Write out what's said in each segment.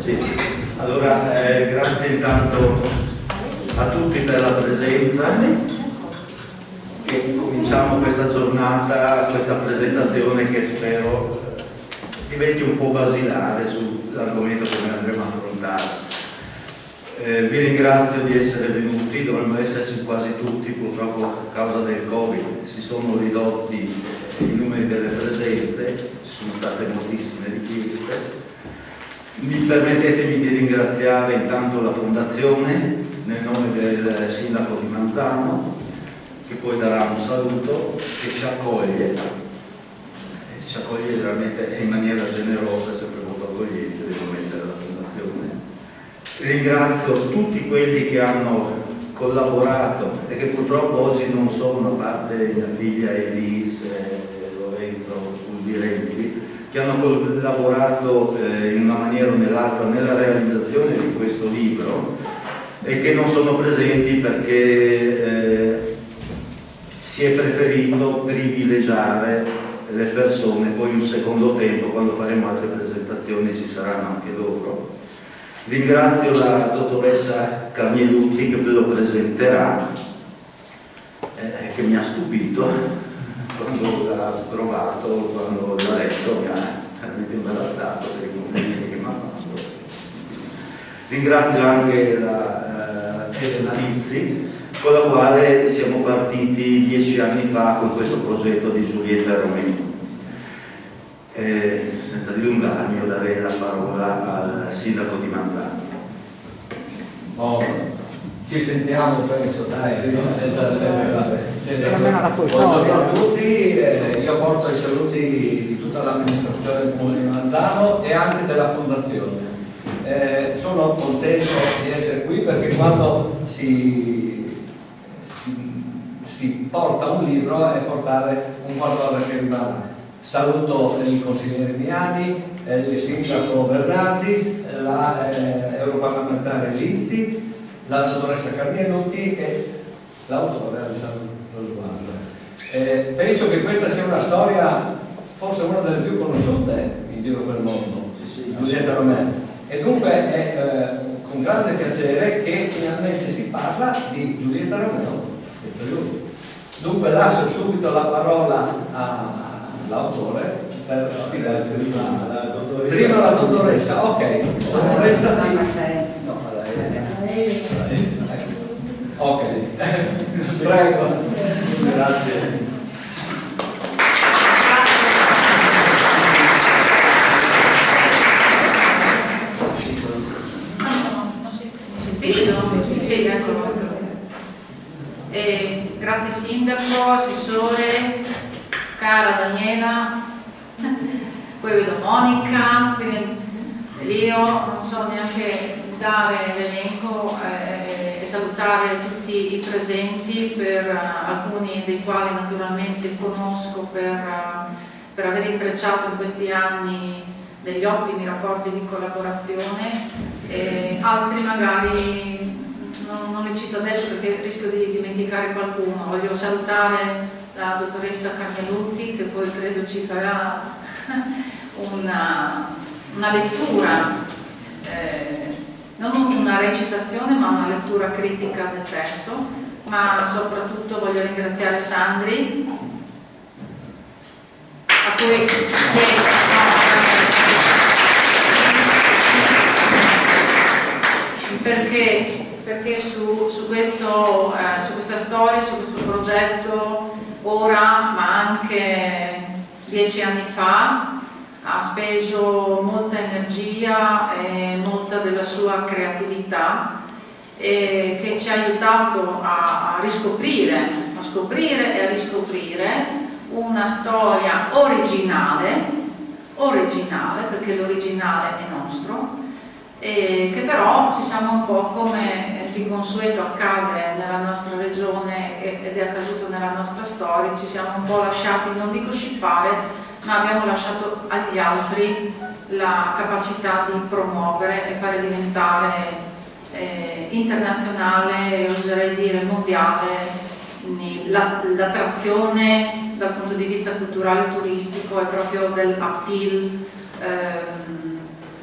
Sì. Allora, grazie intanto a tutti per la presenza e cominciamo questa giornata, questa presentazione che spero diventi un po' basilare sull'argomento che noi andremo a affrontare. Vi ringrazio di essere venuti, dovremmo esserci quasi tutti, purtroppo a causa del Covid si sono ridotti i numeri delle presenze, ci sono state moltissime richieste. Mi permettetemi di ringraziare intanto la Fondazione nel nome del Sindaco di Manzano, che poi darà un saluto, che ci accoglie veramente in maniera generosa, sempre molto accogliente nei momenti della Fondazione. Ringrazio tutti quelli che hanno collaborato e che purtroppo oggi non sono, a parte mia figlia Elise, Lorenzo Fulvirenti, che hanno collaborato in una maniera o nell'altra nella realizzazione di questo libro e che non sono presenti perché si è preferito privilegiare le persone, poi un secondo tempo, quando faremo altre presentazioni, ci saranno anche loro. Ringrazio la dottoressa Carnielutti che ve lo presenterà, che mi ha stupito. Quando l'ha provato, quando l'ha letto, mi ha veramente imbarazzato per i complimenti che mi ha fatto. Ringrazio anche la Elena Lizzi, con la quale siamo partiti 10 anni fa con questo progetto di Giulietta e Romeo. Senza dilungarmi, io darei la parola al sindaco di Manzano. Ci sentiamo, penso, dai, senza buongiorno a tutti, io porto i saluti di tutta l'amministrazione del Comune di Manzano e anche della Fondazione. Sono contento di essere qui perché quando si porta un libro è portare un qualcosa che rimane. Saluto il consigliere Miani, il sindaco Bernardis, la europarlamentare Lizzi, la dottoressa Carnielutti e l'autore Alessandro Rosguardo. Penso che questa sia una storia, forse una delle più conosciute in giro per il mondo, Giulietta Romeo. E dunque è con grande piacere che finalmente si parla di Giulietta Romeo. Dunque lascio subito la parola all'autore per spiegare prima la dottoressa, ok, dottoressa sì. Ok, prego. Grazie. Sì, ecco. Grazie Sindaco, Assessore, cara Daniela, poi vedo Monica, quindi io non so neanche dare l'elenco e salutare tutti i presenti, per alcuni dei quali naturalmente conosco per aver intrecciato in questi anni degli ottimi rapporti di collaborazione, altri magari non li cito adesso perché rischio di dimenticare qualcuno. Voglio salutare la dottoressa Carnielutti che poi credo ci farà una lettura, non una recitazione ma una lettura critica del testo, ma soprattutto voglio ringraziare Sandri a cui perché su questa storia, su questo progetto ora ma anche 10 anni fa ha speso molta energia e molta della sua creatività, che ci ha aiutato a scoprire e a riscoprire una storia originale perché l'originale è nostro, che però ci siamo un po', come di consueto accade nella nostra regione ed è accaduto nella nostra storia, ci siamo un po' lasciati, non dico scippare, ma abbiamo lasciato agli altri la capacità di promuovere e fare diventare internazionale, oserei dire mondiale, l'attrazione dal punto di vista culturale e turistico e proprio dell'appeal,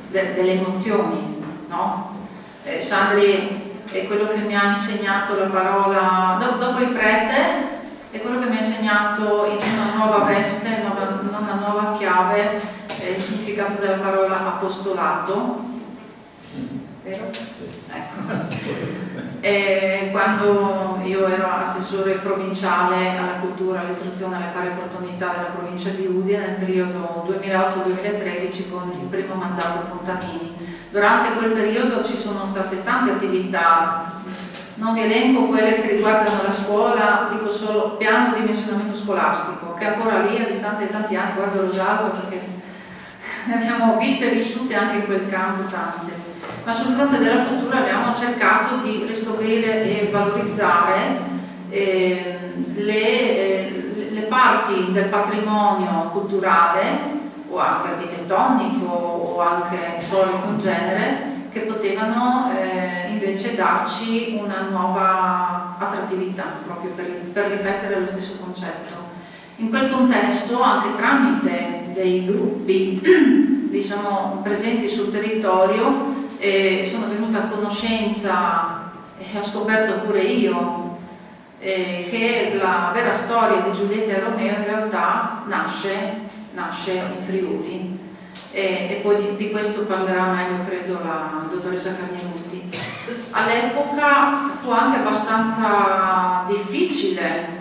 delle emozioni, no? Sandri è quello che mi ha insegnato la parola, dopo il prete, è quello che mi ha insegnato in una nuova veste, in una nuova chiave, il significato della parola apostolato, vero? Ecco. E quando io ero assessore provinciale alla cultura, all'istruzione e alle pari opportunità della provincia di Udine nel periodo 2008-2013 con il primo mandato Fontanini. Durante quel periodo ci sono state tante attività, non vi elenco quelle che riguardano la scuola, dico solo piano di dimensionamento scolastico, che ancora lì a distanza di tanti anni guardo lo salvo perché ne abbiamo viste e vissute anche in quel campo tante. Ma sul fronte della cultura abbiamo cercato di riscoprire e valorizzare le parti del patrimonio culturale o anche architettonico o anche storico in genere che potevano invece darci una nuova attrattività proprio per ripetere lo stesso concetto. In quel contesto, anche tramite dei gruppi diciamo presenti sul territorio, sono venuta a conoscenza e ho scoperto pure io che la vera storia di Giulietta e Romeo in realtà nasce in Friuli e poi di questo parlerà meglio credo la dottoressa Carnieluti. All'epoca fu anche abbastanza difficile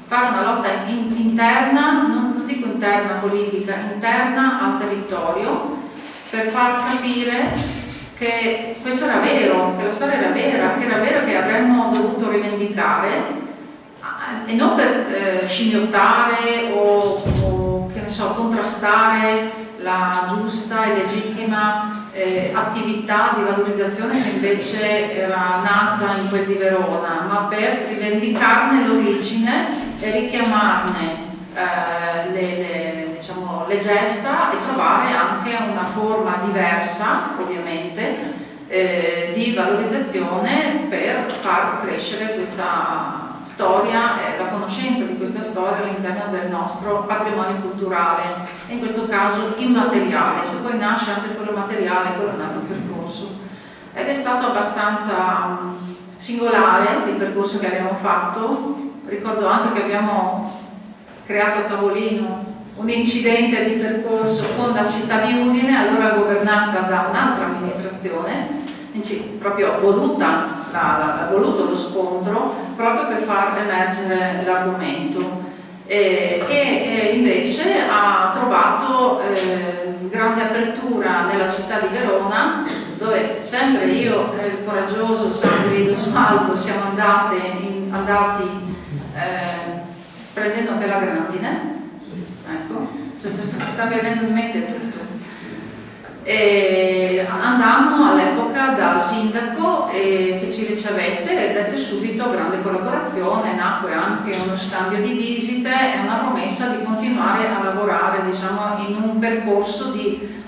fare una lotta interna, non dico interna politica, interna al territorio, per far capire che questo era vero, che la storia era vera, che avremmo dovuto rivendicare e non per scimmiottare o che ne so, contrastare la giusta e legittima attività di valorizzazione che invece era nata in quel di Verona, ma per rivendicarne l'origine e richiamarne le gesta e trovare anche una forma diversa, ovviamente, di valorizzazione per far crescere questa storia e la conoscenza di questa storia all'interno del nostro patrimonio culturale, e in questo caso immateriale. Se poi nasce anche quello materiale, quello è un altro percorso. Ed è stato abbastanza singolare il percorso che abbiamo fatto. Ricordo anche che abbiamo creato a tavolino un incidente di percorso con la città di Udine, allora governata da un'altra amministrazione, proprio voluto lo scontro, proprio per far emergere l'argomento, che invece ha trovato grande apertura nella città di Verona, dove sempre io e il coraggioso Sandri Dosmaldo siamo andati prendendo anche la grandine. Ecco, sta venendo in mente tutto. E andammo all'epoca dal sindaco che ci ricevette e dette subito grande collaborazione, nacque anche uno scambio di visite e una promessa di continuare a lavorare, diciamo, in un percorso di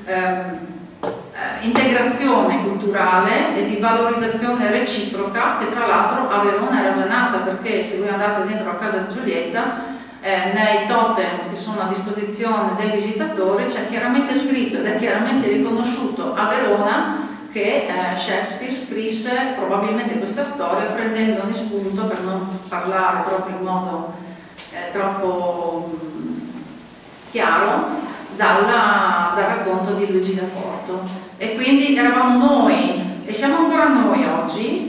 integrazione culturale e di valorizzazione reciproca, che tra l'altro a Verona era già nata, perché se voi andate dentro a casa di Giulietta, nei totem che sono a disposizione dei visitatori c'è chiaramente scritto ed è chiaramente riconosciuto a Verona che Shakespeare scrisse probabilmente questa storia prendendone spunto, per non parlare proprio in modo troppo chiaro, dal racconto di Luigi da Porto. E quindi eravamo noi, e siamo ancora noi oggi,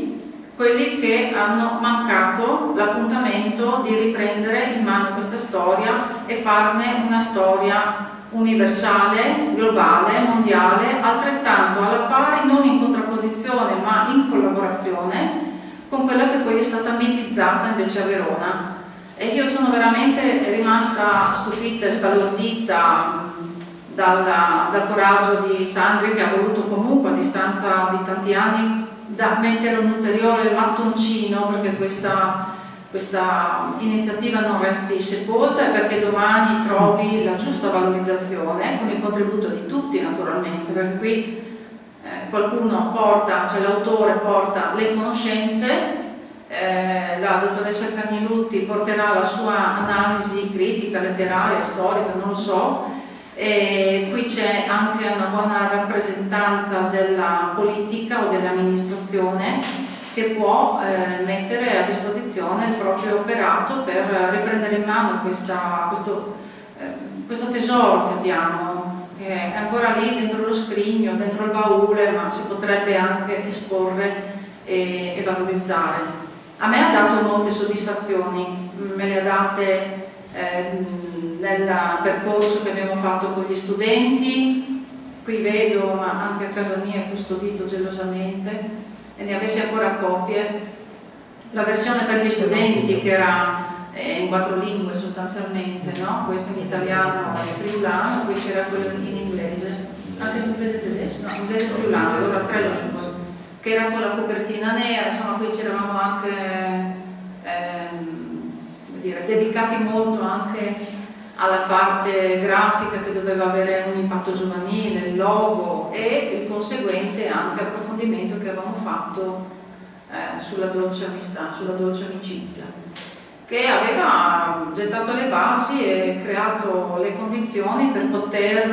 quelli che hanno mancato l'appuntamento di riprendere in mano questa storia e farne una storia universale, globale, mondiale, altrettanto alla pari, non in contrapposizione ma in collaborazione con quella che poi è stata mitizzata invece a Verona. E io sono veramente rimasta stupita e sbalordita dal coraggio di Sandri, che ha voluto comunque a distanza di tanti anni da mettere un ulteriore mattoncino, perché questa questa iniziativa non resti sepolta e perché domani trovi la giusta valorizzazione con il contributo di tutti naturalmente, perché qui qualcuno porta, cioè l'autore porta le conoscenze, la dottoressa Cagnilutti porterà la sua analisi critica, letteraria, storica, non lo so, e qui c'è anche una buona rappresentanza della politica o dell'amministrazione che può mettere a disposizione il proprio operato per riprendere in mano questo tesoro che abbiamo, che è ancora lì dentro lo scrigno, dentro il baule, ma si potrebbe anche esporre e valorizzare. A me ha dato molte soddisfazioni, me le ha date nel percorso che abbiamo fatto con gli studenti. Qui vedo, ma anche a casa mia è custodito gelosamente, e ne avessi ancora copie, la versione per gli studenti che era in 4 lingue sostanzialmente, no? Questo in italiano e friulano, poi c'era quello in inglese, anche in inglese e tedesco, no, inglese e friulano, allora 3 lingue, che era con la copertina nera, insomma qui c'eravamo anche dedicati molto anche alla parte grafica che doveva avere un impatto giovanile, il logo e il conseguente anche approfondimento che avevamo fatto sulla dolce amistà, sulla dolce amicizia, che aveva gettato le basi e creato le condizioni per poter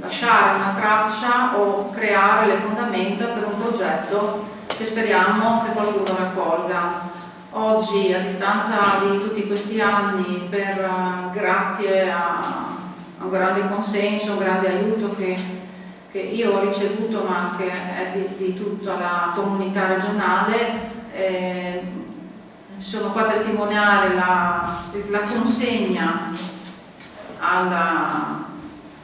lasciare una traccia o creare le fondamenta per un progetto che speriamo che qualcuno raccolga. Oggi, a distanza di tutti questi anni, grazie a un grande consenso, un grande aiuto che io ho ricevuto, ma che è di tutta la comunità regionale, sono qua a testimoniare la consegna alla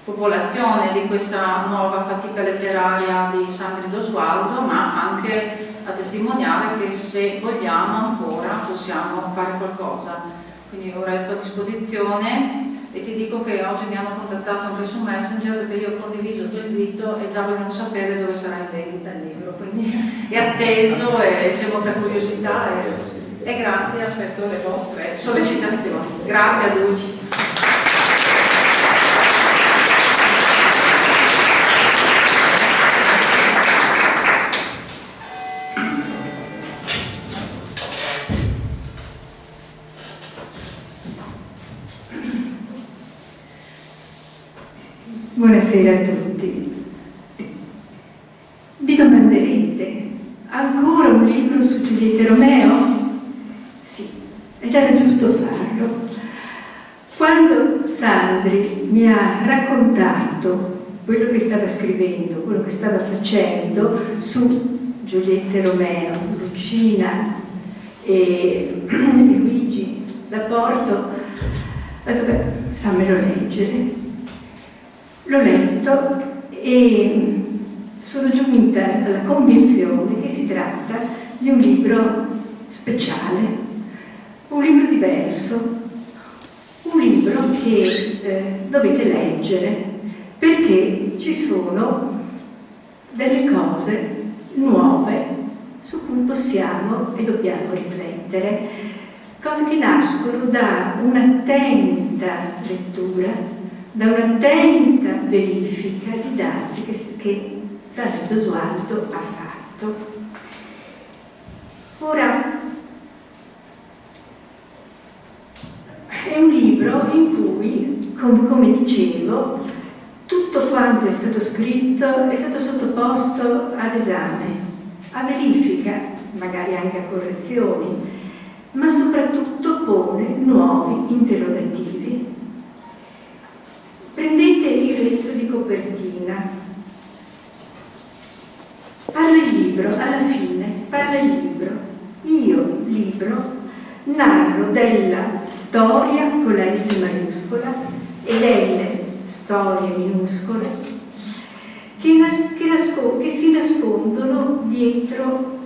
popolazione di questa nuova fatica letteraria di Sandri Dosualdo, ma anche a testimoniare che se vogliamo ancora possiamo fare qualcosa. Quindi io resto a disposizione e ti dico che oggi mi hanno contattato anche su Messenger perché io ho condiviso il tuo invito e già vogliono sapere dove sarà in vendita il libro, quindi è atteso e c'è molta curiosità e grazie, aspetto le vostre sollecitazioni. Grazie a Luigi. Buonasera a tutti. Vi domanderete, ancora un libro su Giulietta Romeo? Sì, ed era giusto farlo. Quando Sandri mi ha raccontato quello che stava scrivendo, quello che stava facendo su Giulietta Romeo, Lucina e Luigi Laporto, ho detto, beh, fammelo leggere. L'ho letto e sono giunta alla convinzione che si tratta di un libro speciale, un libro diverso, un libro che dovete leggere perché ci sono delle cose nuove su cui possiamo e dobbiamo riflettere, cose che nascono da un'attenta lettura, da un'attenta verifica di dati che Sandri Dosualdo ha fatto. Ora, è un libro in cui, come dicevo, tutto quanto è stato scritto è stato sottoposto ad esame, a verifica, magari anche a correzioni, ma soprattutto pone nuovi interrogativi. Prendete il retro di copertina, parla il libro, alla fine parla il libro, io, libro, narro della storia con la S maiuscola e delle storie minuscole che si nascondono dietro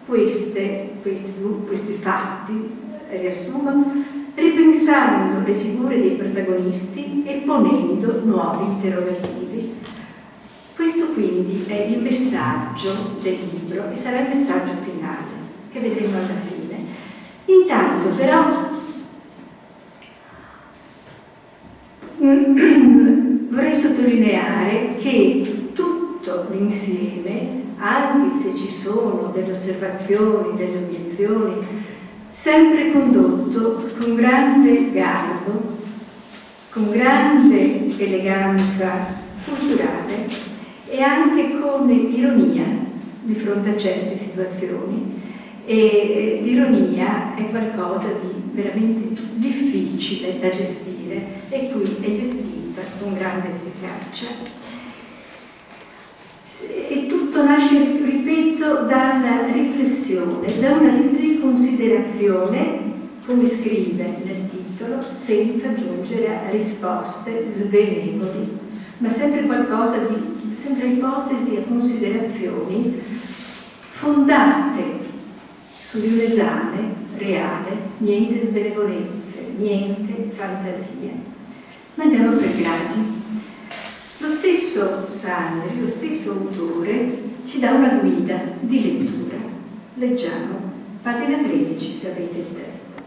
questi fatti, riassumo, ripensando le figure dei protagonisti e ponendo nuovi interrogativi. Questo quindi è il messaggio del libro e sarà il messaggio finale che vedremo alla fine. Intanto però vorrei sottolineare che tutto l'insieme, anche se ci sono delle osservazioni, delle obiezioni, sempre condotto con grande garbo, con grande eleganza culturale e anche con ironia di fronte a certe situazioni. E l'ironia è qualcosa di veramente difficile da gestire e qui è gestita con grande efficacia. E tutto nasce, ripeto, dalla riflessione, da una riconsiderazione, come scrive nel titolo, senza giungere a risposte svenevoli, ma sempre qualcosa di, sempre ipotesi e considerazioni fondate su di un esame reale, niente svenevolenze, niente fantasie. Ma andiamo per gradi. Lo stesso Sandri, lo stesso autore, ci dà una guida di lettura. Leggiamo, pagina 13 se avete il testo.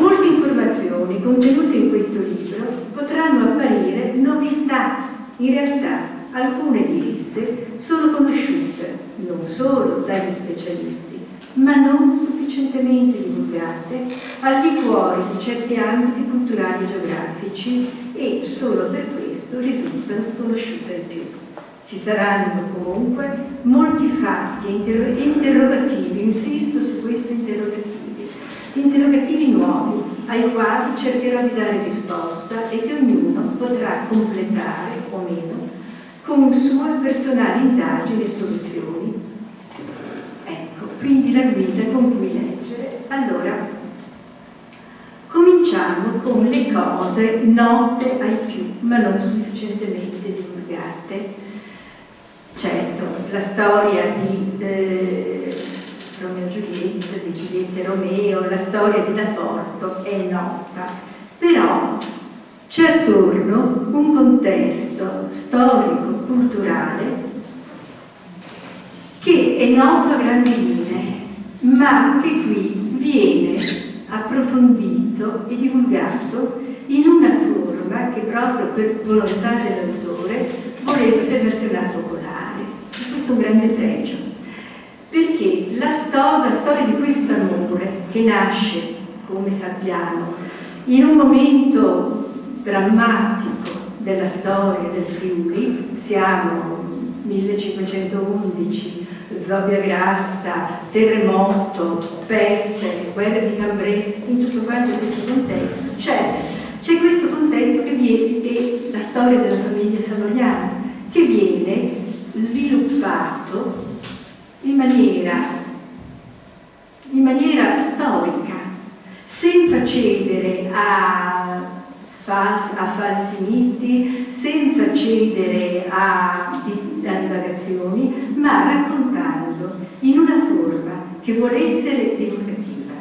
Molte informazioni contenute in questo libro potranno apparire novità. In realtà alcune di esse sono conosciute non solo dagli specialisti, ma non sufficientemente divulgate al di fuori di certi ambiti culturali e geografici e solo per questo risultano sconosciute ai più. Ci saranno comunque molti fatti e interrogativi, insisto su questi interrogativi nuovi ai quali cercherò di dare risposta e che ognuno potrà completare o meno con sue personali indagini e soluzioni. Ecco, quindi la guida con cui leggere. Allora, cominciamo con le cose note ai più, ma non sufficientemente divulgate. Certo, la storia di Romeo e Giulietta, di Giulietta e Romeo, la storia di Da Porto è nota, però c'è attorno un contesto storico-culturale che è noto a grandi linee, ma che qui viene approfondito e divulgato in una forma che proprio per volontà dell'autore vuole essere nazionale-popolare. E questo è un grande pregio, perché la storia di questo amore che nasce, come sappiamo, in un momento drammatico della storia del Friuli, siamo 1511, Zobbia Grassa, terremoto, peste, guerra di Cambrai, in tutto quanto questo contesto c'è questo contesto che viene, e la storia della famiglia Savogliana, che viene sviluppato in maniera storica, senza cedere a falsi miti, senza cedere a divagazioni, ma raccontando in una forma che vuole essere divulgativa,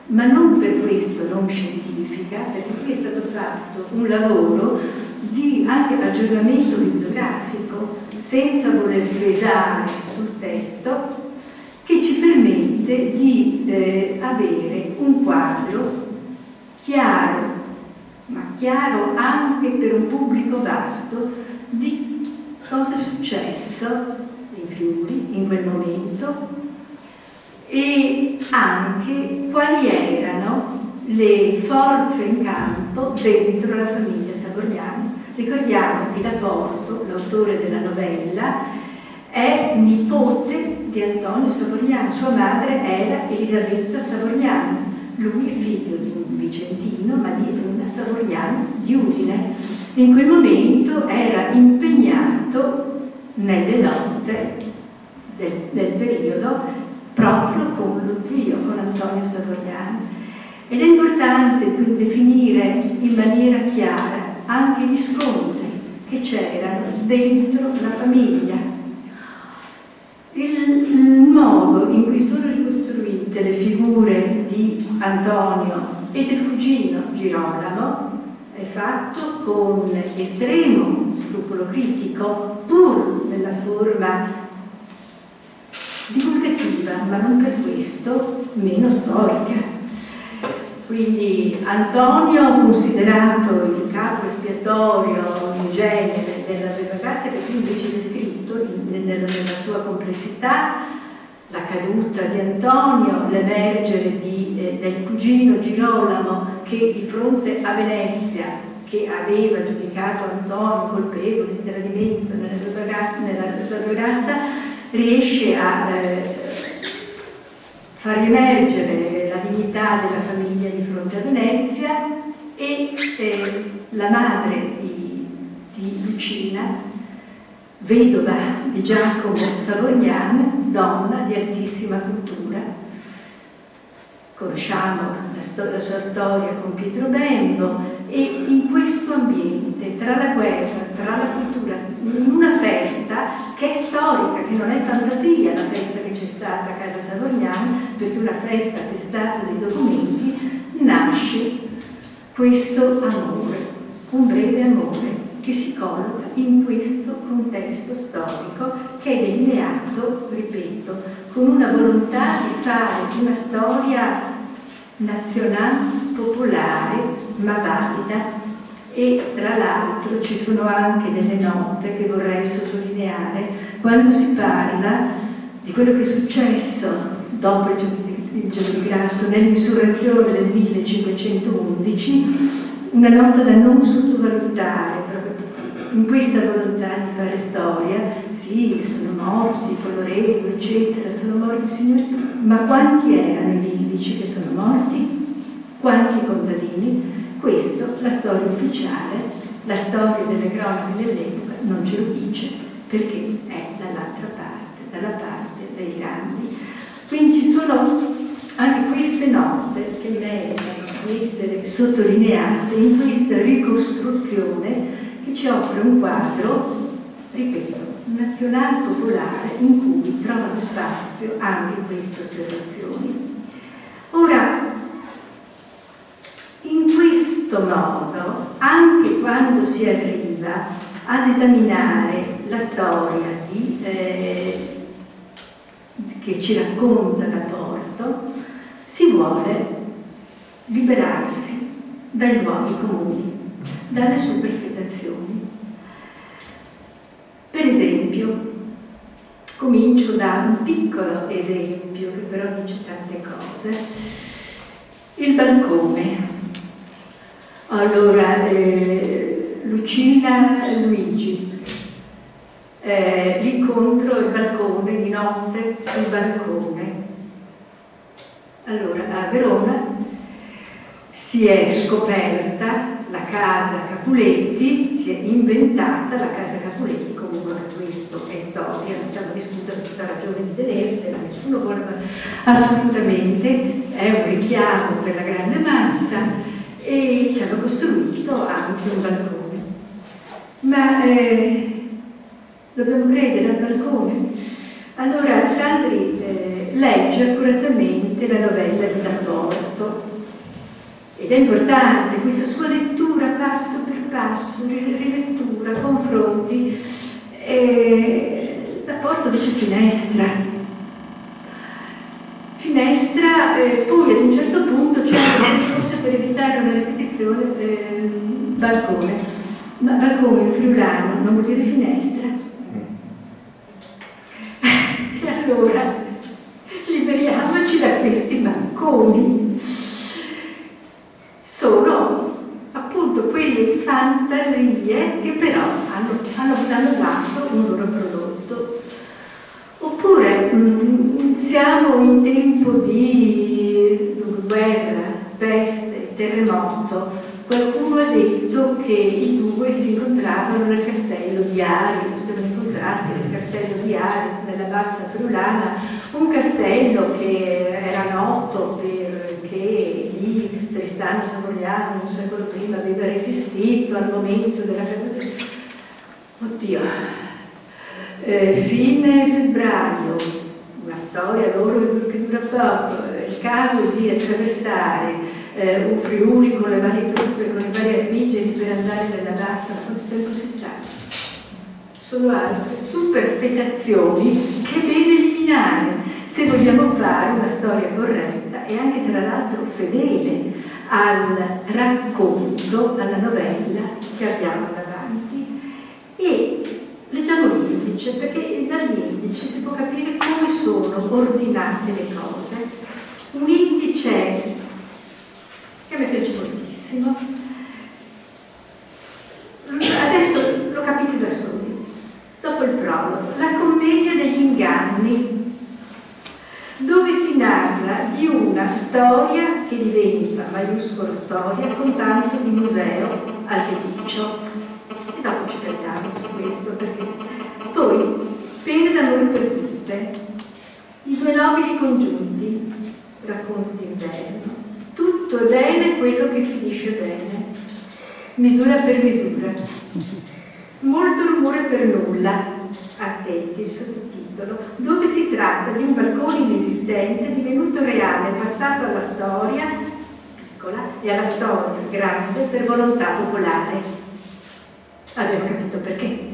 ma non per questo non scientifica, perché qui è stato fatto un lavoro di anche aggiornamento bibliografico, senza voler pesare sul testo, che ci permette di avere un quadro chiaro, ma chiaro anche per un pubblico vasto, di cosa è successo in Friuli in quel momento e anche quali erano le forze in campo dentro la famiglia Savogliana. Ricordiamo che Da Porto, l'autore della novella, è nipote di Antonio Savogliano, sua madre era Elisabetta Savogliana, lui è figlio di un vicentino, ma di una Savogliana di Udine. In quel momento era impegnato nelle lotte del periodo proprio con lo zio, con Antonio Savogliano. Ed è importante definire in maniera chiara anche gli scontri che c'erano dentro la famiglia. Il modo in cui sono ricostruite le figure di Antonio e del cugino Girolamo è fatto con estremo scrupolo critico, pur nella forma divulgativa viva, ma non per questo meno storica. Quindi Antonio, considerato il capo espiatorio in genere della Vergassa, che qui invece è descritto nella sua complessità, la caduta di Antonio, l'emergere del cugino Girolamo che di fronte a Venezia, che aveva giudicato Antonio colpevole di tradimento nella Vergassa, riesce a far riemergere la dignità della famiglia di fronte a Venezia, e la madre di Lucina, vedova di Giacomo Savognano, donna di altissima cultura. Conosciamo la sua storia con Pietro Bembo, e in questo ambiente, tra la guerra, tra la cultura, in una festa che è storica, che non è fantasia, la festa che c'è stata a casa Savognano, perché una festa attestata dai documenti, nasce questo amore, un breve amore, che si colloca in questo contesto storico che è delineato, ripeto, con una volontà di fare una storia nazionale, popolare, ma valida. E tra l'altro ci sono anche delle note che vorrei sottolineare quando si parla di quello che è successo dopo il Giorno di Grasso nell'insurrezione del 1511, una nota da non sottovalutare proprio in questa volontà di fare storia. Sì, sono morti colorevoli, eccetera, sono morti signori, ma quanti erano i villici che sono morti? Quanti contadini? Questo la storia ufficiale, la storia delle cronache dell'epoca non ce lo dice, perché è dall'altra parte, dalla parte dei grandi. Quindi ci sono anche queste note che meritano di essere sottolineate in questa ricostruzione che ci offre un quadro, ripeto, nazionale popolare, in cui trovano spazio anche queste osservazioni. Ora, in questo modo, anche quando si arriva ad esaminare la storia che ci racconta da Porto, si vuole liberarsi dai luoghi comuni, dalle superfetazioni. Per esempio, comincio da un piccolo esempio che però dice tante cose: il balcone. Allora, Lucina e Luigi, l'incontro al balcone, di notte sul balcone. Allora, a Verona si è scoperta la casa Capuletti, si è inventata la casa Capuletti, comunque questo è storia, non stiamo discutendo tutta ragione di tenersela, nessuno vuole, assolutamente, è un richiamo per la grande massa, e ci hanno costruito anche un balcone. Ma dobbiamo credere al balcone? Allora Sandri legge accuratamente la novella di Porto, ed è importante questa sua lettura passo per passo, rilettura, confronti. Porto dice finestra, poi ad un certo punto c'è forse per evitare una ripetizione balcone, ma balcone in friulano non vuol dire finestra. E allora liberiamoci da questi balconi. Sono appunto quelle fantasie che però hanno dato un loro prodotto. Oppure siamo in tempo di guerra, peste, terremoto. Qualcuno ha detto che i due si incontravano nel castello di Ari, potevano incontrarsi nel castello di Ari, nella bassa friulana, un castello che era noto perché lì Tristano Savoiano un secolo prima aveva resistito al momento della caduta. Oddio, fine febbraio, una storia loro che dura poco, il caso di attraversare un Friuli con le varie truppe, con i vari armigeri per andare nella bassa, ma quanto tempo si sta? Sono altre superfetazioni che è bene eliminare. se vogliamo fare una storia corretta e anche tra l'altro fedele al racconto, alla novella che abbiamo davanti. E leggiamo l'indice, perché dall'indice si può capire come sono ordinate le cose. Un indice che a me piace moltissimo. Adesso lo capite da soli. Dopo il prologo, la commedia degli inganni, dove si narra di una storia che diventa, maiuscolo storia, con tanto di museo al feticcio. E dopo ci fermiamo su questo, perché poi pene d'amore perdute, i due nobili congiunti, racconto d'inverno, tutto è bene quello che finisce bene, misura per misura, molto rumore per nulla. Attenti, il sottotitolo, dove si tratta di un balcone inesistente divenuto reale, passato alla storia piccola e alla storia grande per volontà popolare. Abbiamo capito perché.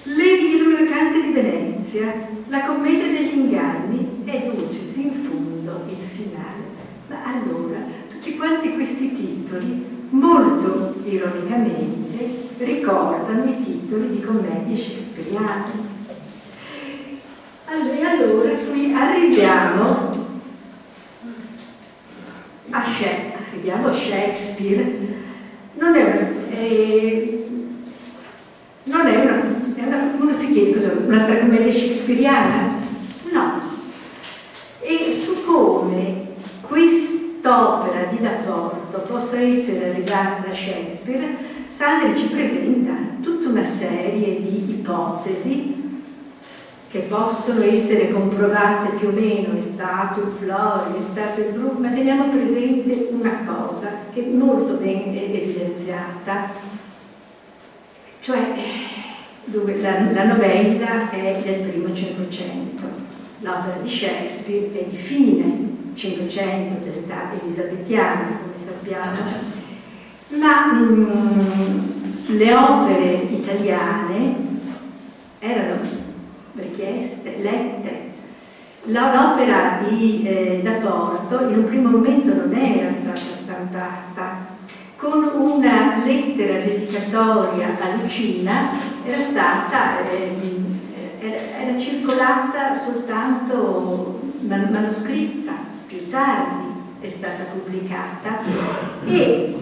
Il mercante di Venezia, la commedia degli inganni e dulcis in fondo il finale. Ma allora, tutti quanti questi titoli molto ironicamente ricordano i titoli di commedie shakespeariane. Allora qui arriviamo a Shakespeare. Non è uno si chiede cos'è, un'altra commedia shakespeariana? No. E su come quest'opera di Da Porto possa essere arrivata a Shakespeare, Sandri ci presenta tutta una serie di ipotesi che possono essere comprovate più o meno, è stato il Flori, è stato il Bru, ma teniamo presente una cosa che è molto ben evidenziata, cioè dove la novella è del primo Cinquecento, l'opera di Shakespeare è di fine Cinquecento, dell'età elisabettiana, come sappiamo, ma le opere italiane erano richieste, lette. L'opera di Da Porto in un primo momento non era stata stampata, con una lettera dedicatoria a Lucina era circolata soltanto manoscritta, più tardi è stata pubblicata, e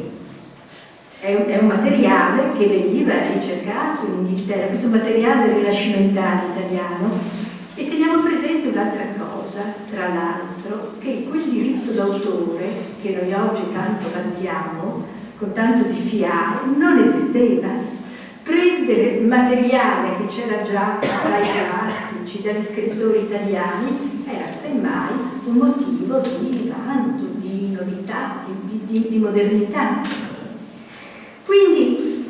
è un materiale che veniva ricercato in Inghilterra, questo materiale rinascimentale italiano. E teniamo presente un'altra cosa, tra l'altro, che quel diritto d'autore che noi oggi tanto vantiamo, con tanto di SIAE, non esisteva. Prendere materiale che c'era già dai classici, dagli scrittori italiani, era semmai un motivo di vanto, di novità, di modernità. Quindi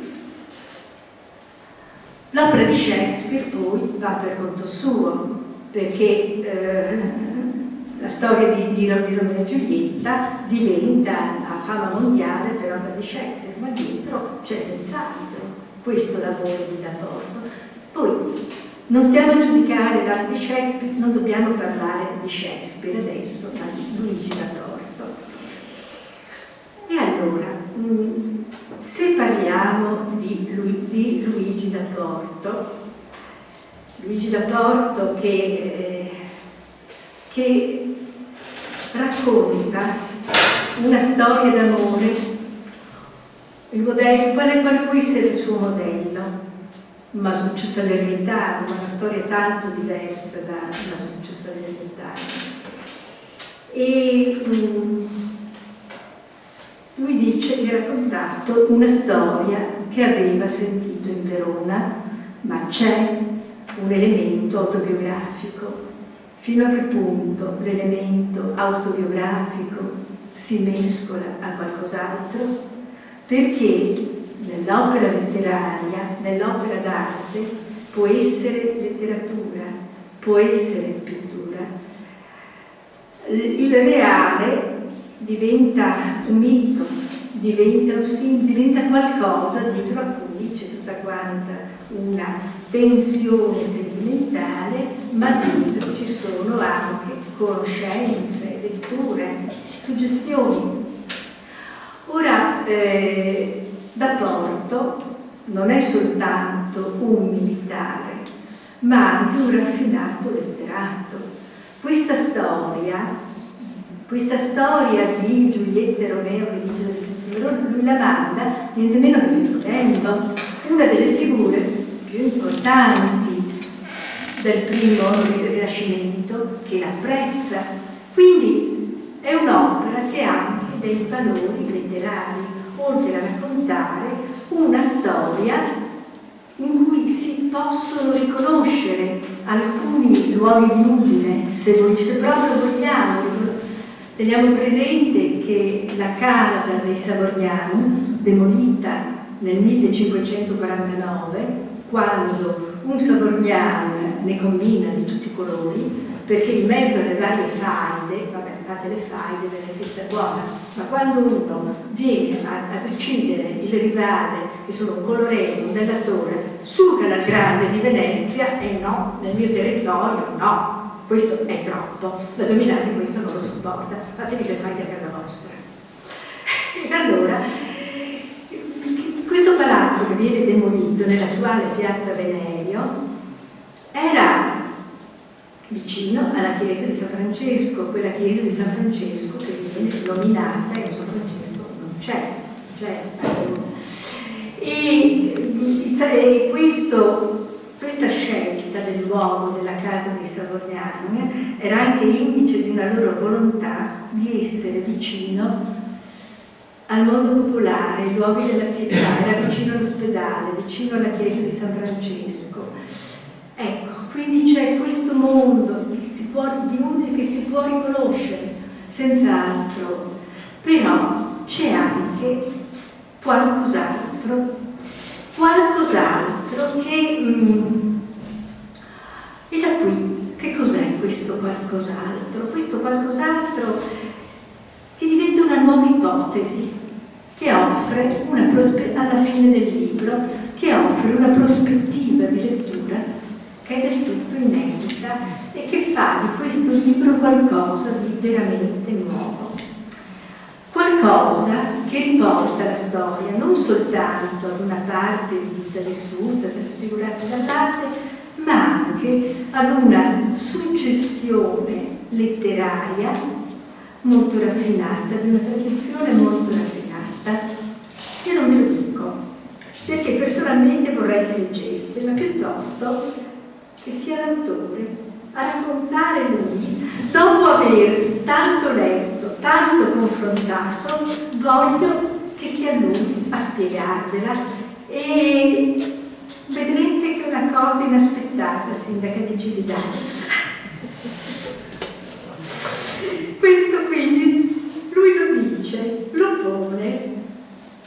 l'opera di Shakespeare poi va per conto suo, perché la storia di Romeo e Giulietta diventa a fama mondiale per opera di Shakespeare, ma dietro c'è senz'altro questo lavoro di Da Porto. Poi non stiamo a giudicare l'arte di Shakespeare, non dobbiamo parlare di Shakespeare adesso, ma di Luigi Da Porto. E allora, se parliamo di Luigi Da Porto che racconta una storia d'amore, il modello, quale può essere il suo modello? Masuccio Salernitano, una storia tanto diversa da Masuccio Salernitano. E lui dice di raccontato una storia che aveva sentito in Verona, ma c'è un elemento autobiografico. Fino a che punto l'elemento autobiografico si mescola a qualcos'altro? Perché nell'opera letteraria, nell'opera d'arte, può essere letteratura, può essere pittura. Il reale diventa un mito, diventa qualcosa dietro a cui c'è tutta quanta una tensione sentimentale, ma dentro ci ci sono anche conoscenze, letture, suggestioni. Ora, da Porto non è soltanto un militare, ma anche un raffinato letterato. Questa storia di Giulietta e Romeo che dice del Settimero, lui la manda niente meno che Pietro Tempo, una delle figure più importanti del primo Rinascimento, che l'apprezza. Quindi è un'opera che ha anche dei valori letterari, oltre a raccontare una storia in cui si possono riconoscere alcuni luoghi di Udine, se proprio vogliamo. Teniamo presente che la casa dei Savognani, demolita nel 1549, quando un Savognano ne combina di tutti i colori, perché in mezzo alle varie faide, vabbè, fate le faide, Venezia è buona, ma quando uno viene ad uccidere il rivale, che sono un Coloreno, un dellatore, sul Canal Grande di Venezia, e no, nel mio territorio, no, questo è troppo, la dominante questo non lo sopporta, fatevi le faide a casa vostra. E allora, questo palazzo che viene demolito nell'attuale piazza Venerio era vicino alla chiesa di San Francesco, quella chiesa di San Francesco che viene nominata e San Francesco non c'è. E questa scelta del luogo della casa dei Savognani era anche indice di una loro volontà di essere vicino al mondo popolare, ai luoghi della pietà, era vicino all'ospedale, vicino alla chiesa di San Francesco. Ecco, quindi c'è questo mondo di Udine che si può riconoscere, senz'altro, però c'è anche qualcos'altro che... E da qui, che cos'è questo qualcos'altro? Questo qualcos'altro che diventa una nuova ipotesi, che offre alla fine del libro, che offre una prospettiva di lettura che è del tutto inedita e che fa di questo libro qualcosa di veramente nuovo. Qualcosa che riporta la storia non soltanto ad una parte di vita vissuta, trasfigurata dall'arte, ma anche ad una suggestione letteraria molto raffinata, di una tradizione molto raffinata. Io non ve lo dico, perché personalmente vorrei che leggeste, ma piuttosto che sia l'autore a raccontare lui, dopo aver tanto letto, tanto confrontato, voglio che sia lui a spiegarvela e vedrete che è una cosa inaspettata, sindaca di Cividale. Questo quindi lui lo dice, lo pone,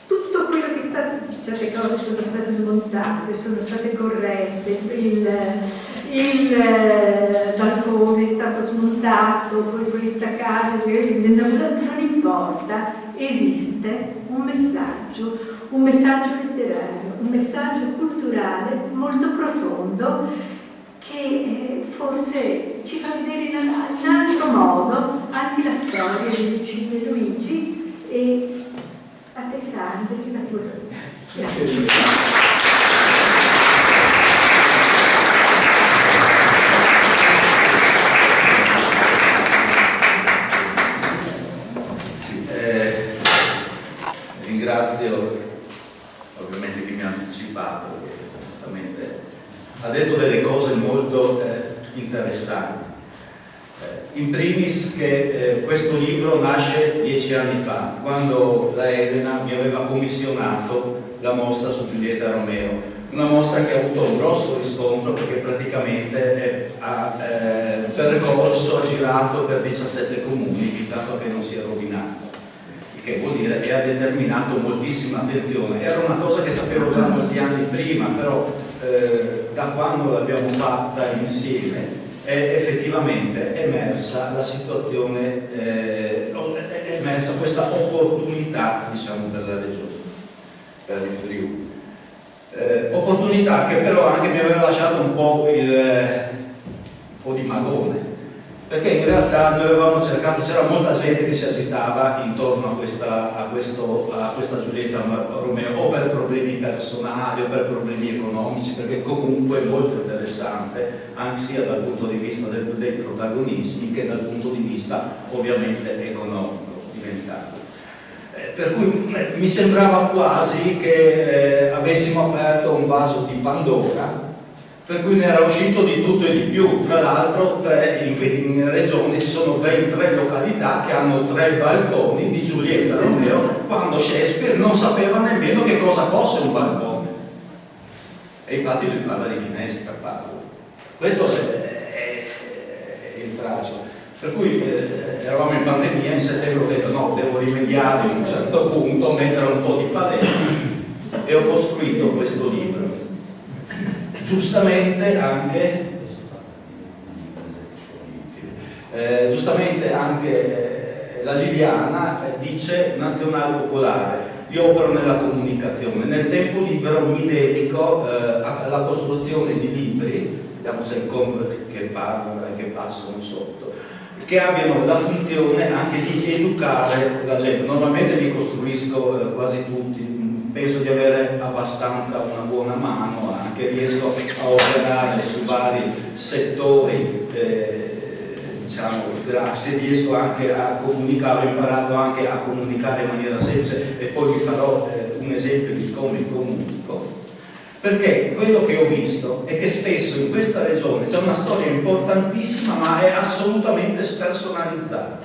tutto quello che sta, certe cose sono state smontate, sono state corrette, il balcone è stato smontato, poi questa casa, non importa, esiste un messaggio letterario, un messaggio culturale molto profondo che forse ci fa vedere in altro modo anche la storia di Luciano e Luigi. E a te Sandri, la tua grazie. Ringrazio ovviamente chi mi ha anticipato, perché onestamente ha detto delle cose molto interessanti. In primis che questo libro nasce 10 anni fa, quando la Elena mi aveva commissionato la mostra su Giulietta Romeo, una mostra che ha avuto un grosso riscontro perché praticamente ha percorso, ha girato per 17 comuni, fintanto che non si è rovinato, il che vuol dire che ha determinato moltissima attenzione. Era una cosa che sapevo già molti anni prima, però da quando l'abbiamo fatta insieme effettivamente è emersa la situazione, è emersa questa opportunità, diciamo, per la regione, per il Friuli. Opportunità che però anche mi aveva lasciato un po' di magone, perché in realtà noi avevamo cercato, c'era molta gente che si agitava intorno a questa Giulietta Romeo, o per problemi personali o per problemi economici, perché comunque è molto interessante anche sia dal punto di vista dei protagonismi che dal punto di vista ovviamente economico diventato. Per cui mi sembrava quasi che avessimo aperto un vaso di Pandora, per cui ne era uscito di tutto e di più. Tra l'altro in regione ci sono ben 3 località che hanno 3 balconi di Giulietta Romeo, quando Shakespeare non sapeva nemmeno che cosa fosse un balcone. E infatti lui parla di finestra, questo è il tragico. Per cui eravamo in pandemia, in settembre ho detto no, devo rimediare a un certo punto, mettere un po' di paletti, e ho costruito questo libro. Giustamente anche la Liliana dice nazionale popolare. Io opero nella comunicazione, nel tempo libero mi dedico alla costruzione di libri, vediamo se che parlano e che passano sotto, che abbiano la funzione anche di educare la gente. Normalmente li costruisco quasi tutti, penso di avere abbastanza una buona mano, anche riesco a operare su vari settori, diciamo, grazie, riesco anche a comunicare, ho imparato anche a comunicare in maniera semplice, e poi vi farò un esempio di come comunico, perché quello che ho visto è che spesso in questa regione c'è una storia importantissima ma è assolutamente spersonalizzata,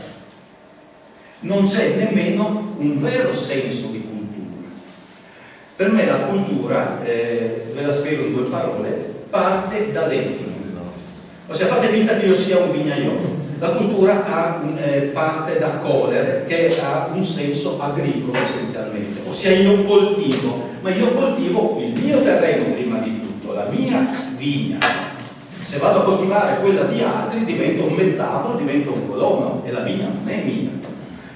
non c'è nemmeno un vero senso di cultura. Per me la cultura, ve la spiego in 2 parole, parte dall'etimo. Ossia, fate finta che io sia un vignaiolo. La cultura parte da colere, che ha un senso agricolo essenzialmente. Ossia, io coltivo, ma io coltivo il mio terreno prima di tutto, la mia vigna. Se vado a coltivare quella di altri divento un mezzadro, divento un colono, e la vigna non è mia.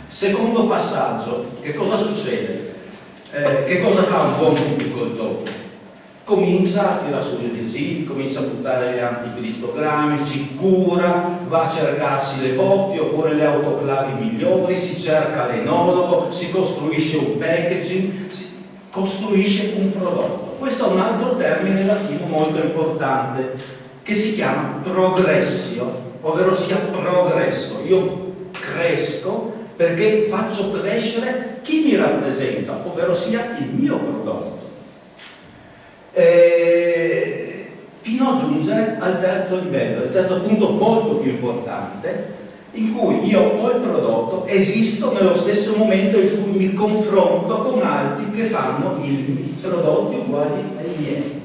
Secondo passaggio, che cosa succede? Che cosa fa un buon viticoltore? Comincia a tirare su i residui, comincia a buttare gli anticrittogrammi, ci cura, va a cercarsi le botti oppure le autoclavi migliori, si cerca l'enologo, si costruisce un packaging, si costruisce un prodotto. Questo è un altro termine latino molto importante che si chiama progressio, ovvero sia progresso. Io cresco perché faccio crescere chi mi rappresenta, ovvero sia il mio prodotto. Fino a giungere al terzo livello, il terzo punto molto più importante, in cui io ho il prodotto, esisto nello stesso momento in cui mi confronto con altri che fanno i prodotti uguali ai miei.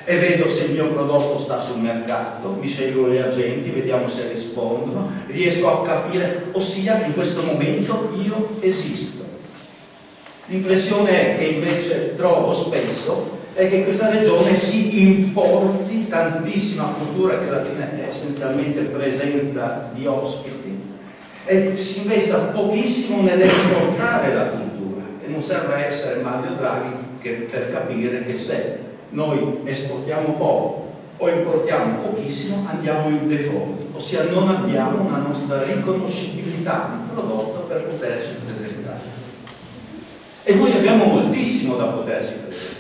E vedo se il mio prodotto sta sul mercato, mi scelgo gli agenti, vediamo se rispondono, riesco a capire, ossia in questo momento io esisto. L'impressione è che invece trovo spesso è che in questa regione si importi tantissima cultura, che alla fine è essenzialmente presenza di ospiti, e si investa pochissimo nell'esportare la cultura. E non serve essere Mario Draghi per capire che se noi esportiamo poco o importiamo pochissimo andiamo in default, ossia non abbiamo una nostra riconoscibilità di prodotto per poterci presentare. E noi abbiamo moltissimo da poterci presentare.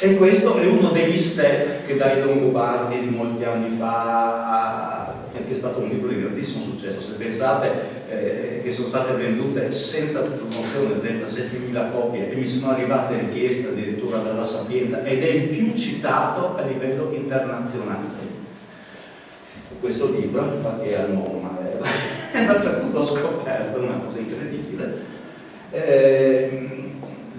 E questo è uno degli step che dai Longobardi di molti anni fa, che è stato un libro di grandissimo successo. Se pensate che sono state vendute senza promozione 37.000 copie e mi sono arrivate richieste addirittura dalla Sapienza, ed è il più citato a livello internazionale. Questo libro infatti è al MoMA, è dappertutto scoperto, una cosa incredibile.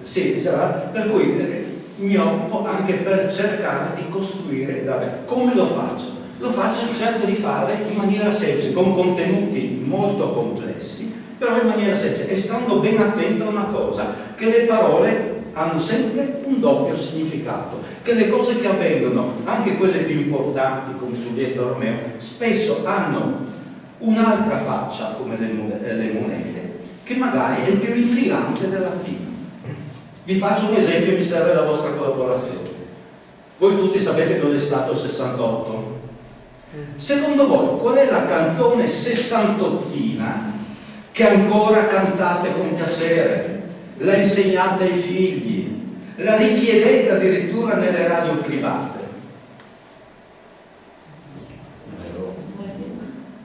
Sì, per cui mi occupo anche per cercare di costruire come lo faccio? Lo faccio, cerco di fare in maniera semplice, con contenuti molto complessi, però in maniera semplice, e stando ben attento a una cosa, che le parole hanno sempre un doppio significato, che le cose che avvengono, anche quelle più importanti come Giulietta Romeo, spesso hanno un'altra faccia come le monete, che magari è più intrigante della prima. Vi faccio un esempio, mi serve la vostra collaborazione. Voi tutti sapete cosa è stato il 68. Secondo voi qual è la canzone sessantottina che ancora cantate con piacere, la insegnate ai figli, la richiedete addirittura nelle radio private?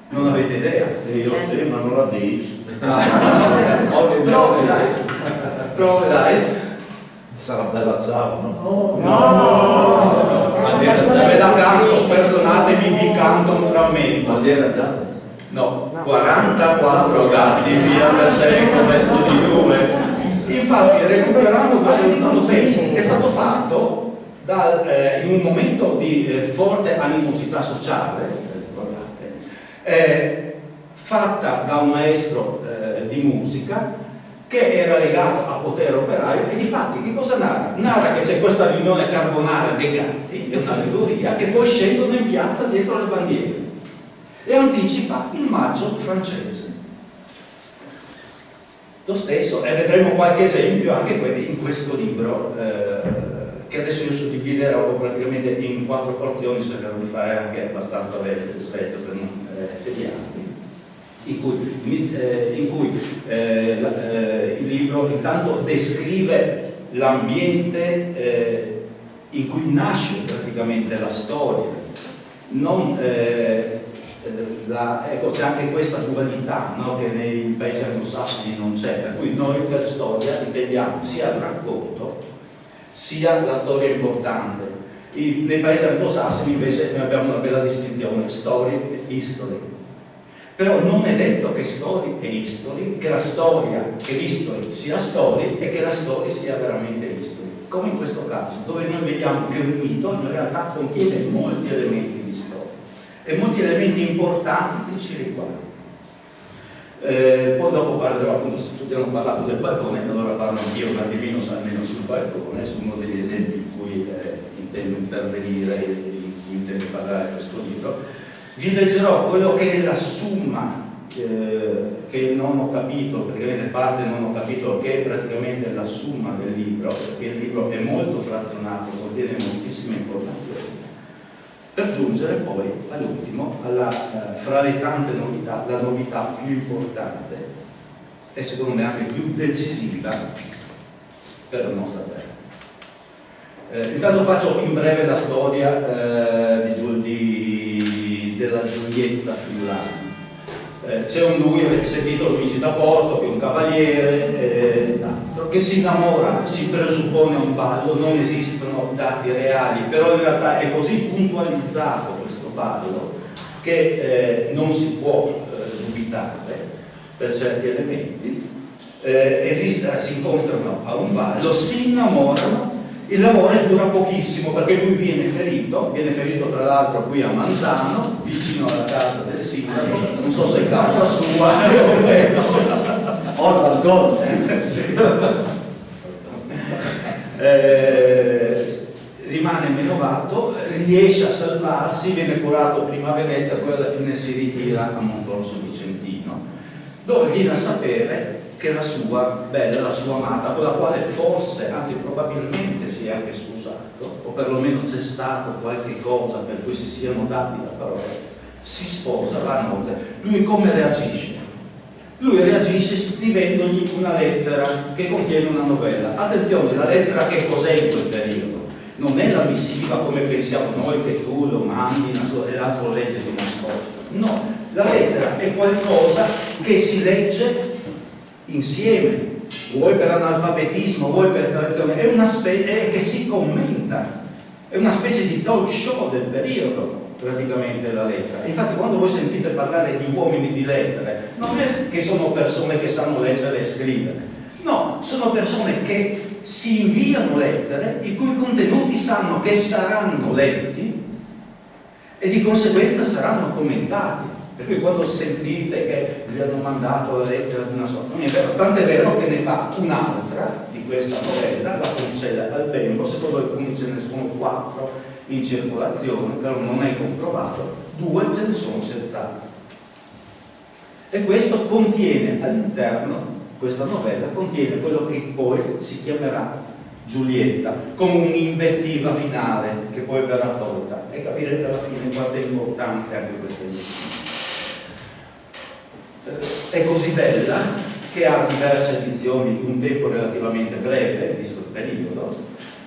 Non avete idea? Io sì, ma non la dici. Prove dai. Sarà bella ciao, no? Ve la canto, perdonatemi, vi canto un frammento. No, 44 gatti via da secolo resto di due. Infatti, recuperando è stato fatto in un momento di forte animosità sociale, fatta da un maestro di musica che era legato a potere operaio, e difatti che cosa narra? Narra che c'è questa riunione carbonara dei gatti, è un'allegoria, che poi scendono in piazza dietro le bandiere e anticipa il maggio francese. Lo stesso, e vedremo qualche esempio anche quelli in questo libro, che adesso io suddividerò praticamente in 4 porzioni, cercherò di fare anche abbastanza sveglio per non tediarvi, in cui il libro intanto descrive l'ambiente in cui nasce praticamente la storia. Ecco, c'è anche questa dualità, no, che nei paesi anglosassoni non c'è, per cui noi per storia intendiamo sia il racconto sia la storia importante. Nei paesi anglosassoni invece noi abbiamo una bella distinzione, story e history. Però non è detto che story e history, che la storia, che l'history sia story e che la storia sia veramente history, come in questo caso, dove noi vediamo che un mito in realtà contiene molti elementi di storia e molti elementi importanti che ci riguardano. Poi dopo parlerò, appunto, se tutti hanno parlato del balcone, allora parlo anch'io un attimino almeno sul balcone, su uno degli esempi in cui intendo intervenire e di cui intendo parlare questo libro. Vi leggerò quello che è la summa che non ho capito, praticamente parte non ho capito, che è praticamente la summa del libro, perché il libro è molto frazionato, contiene moltissime informazioni, per giungere poi all'ultimo, fra le tante novità, la novità più importante e secondo me anche più decisiva per la nostra terra. Intanto faccio in breve la storia della Giulietta friulana. C'è un lui, avete sentito Luigi da Porto, che è un cavaliere, che si innamora, si presuppone un ballo, non esistono dati reali, però in realtà è così puntualizzato questo ballo che non si può dubitare per certi elementi. Si incontrano a un ballo, si innamorano. Il l'amore dura pochissimo perché lui viene ferito tra l'altro qui a Manzano, vicino alla casa del sindaco, non so se è causa sua o meno. Sì. Rimane menovato, riesce a salvarsi, viene curato prima a Venezia, poi alla fine si ritira a Montorso Vicentino, dove viene a sapere che la sua bella, la sua amata, con la quale forse, anzi probabilmente si è anche sposato, o perlomeno c'è stato qualche cosa per cui si siano dati la parola, si sposa, va a nozze. Lui come reagisce? Lui reagisce scrivendogli una lettera che contiene una novella. Attenzione, la lettera che cos'è in quel periodo? Non è la missiva come pensiamo noi, che tu lo mandi e l'altro legge di nascosto. No, la lettera è qualcosa che si legge insieme, vuoi per analfabetismo, vuoi per tradizione, è che si commenta, è una specie di talk show del periodo praticamente la lettera. Infatti quando voi sentite parlare di uomini di lettere, non è che sono persone che sanno leggere e scrivere, no, sono persone che si inviano lettere i cui contenuti sanno che saranno letti e di conseguenza saranno commentati. Per cui quando sentite che gli hanno mandato la lettera di una sorta, non è vero, tant'è vero che ne fa un'altra di questa novella, la concede al Bembo, secondo alcuni ce ne sono 4 in circolazione, però non è comprovato, 2 ce ne sono senz'altro. E questo contiene all'interno, questa novella contiene quello che poi si chiamerà Giulietta, come un'invettiva finale che poi verrà tolta. e capirete alla fine quanto è importante anche questa edizione. È così bella che ha diverse edizioni in un tempo relativamente breve, visto il periodo,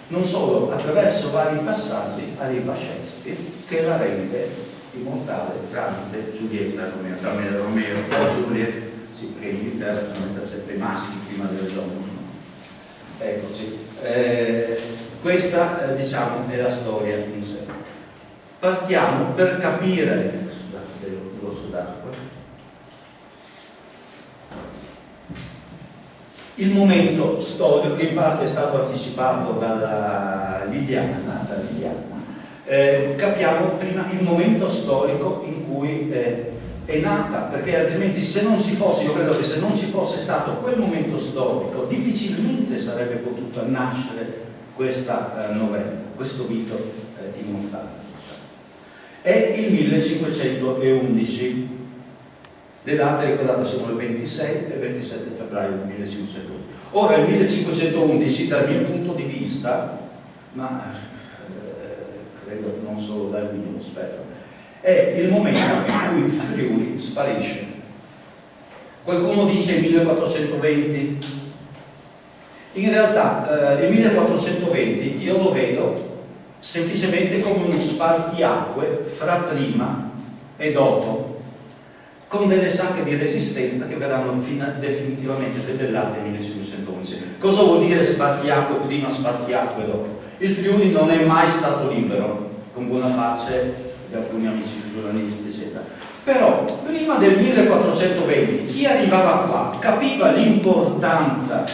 non solo attraverso vari passaggi a Riva Shakespeare, che la rende immortale tramite Giulietta Romeo, tramite Romeo o Giulietta, sì, perché in Inghilterra sono 37 maschi prima delle donne. Eccoci, questa diciamo è la storia in sé. Partiamo per capire, scusate, l'orso d'acqua, il momento storico che in parte è stato anticipato da Liliana, capiamo prima il momento storico in cui è nata, perché altrimenti se non ci fosse, io credo che se non ci fosse stato quel momento storico difficilmente sarebbe potuta nascere questa novella, questo mito immortale. È il 1511, le date ricordate sono il 26 e il 27 febbraio del 1511. Ora il 1511 dal mio punto di vista, ma credo non solo dal mio, spero, è il momento in cui il Friuli sparisce. Qualcuno dice il 1420, in realtà il 1420 io lo vedo semplicemente come uno spartiacque fra prima e dopo, con delle sacche di resistenza che verranno definitivamente debellate nel 1511. Cosa vuol dire spartiacque prima, spartiacque dopo? Il Friuli non è mai stato libero, con buona pace di alcuni amici friulanisti, eccetera. Però prima del 1420 chi arrivava qua capiva l'importanza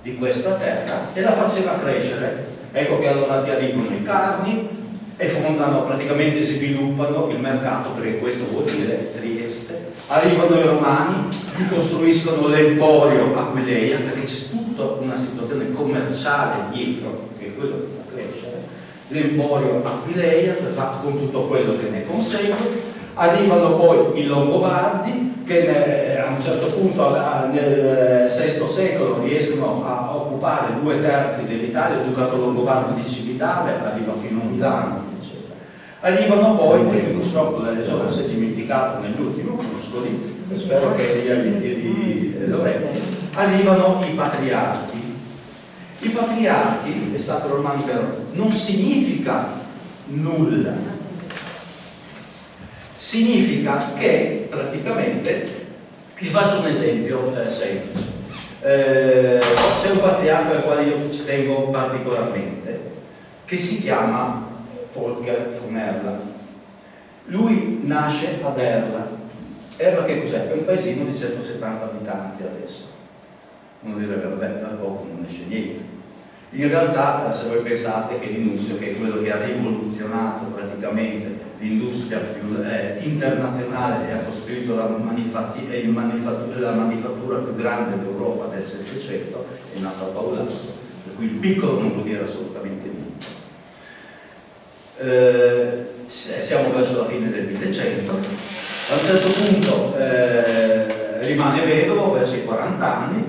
di questa terra e la faceva crescere. Ecco che allora ti arrivano i carni e fondano, praticamente sviluppano il mercato, perché questo vuol dire Trieste. Arrivano i romani, costruiscono l'emporio Aquileia, perché c'è tutta una situazione commerciale dietro, che è quello che fa crescere. L'emporio Aquileia, con tutto quello che ne consegue. Arrivano poi i Longobardi, che a un certo punto nel VI secolo riescono a occupare 2/3 dell'Italia. Il ducato longobardo di Civitale arriva fino a Milano, eccetera. Arrivano poi, che purtroppo la regione si è dimenticata negli ultimi opuscoli, spero che gli agli l'orecchio, arrivano i patriarchi. I patriarchi, è Sacro Romano Impero, non significa nulla. Significa che praticamente, vi faccio un esempio semplice. C'è un patriarca al quale io ci tengo particolarmente, che si chiama Volker von Erla. Lui nasce ad Erla. Erla che cos'è? È un paesino di 170 abitanti adesso. Uno direbbe, vabbè, dal poco non esce niente. In realtà, se voi pensate che l'Inusio, che è quello che ha rivoluzionato praticamente l'industria internazionale e ha costruito la manifattura più grande d'Europa del Settecento, è nato a Paolato, per cui il piccolo non vuol dire assolutamente niente. Siamo verso la fine del 1100, a un certo punto rimane vedovo verso i 40 anni,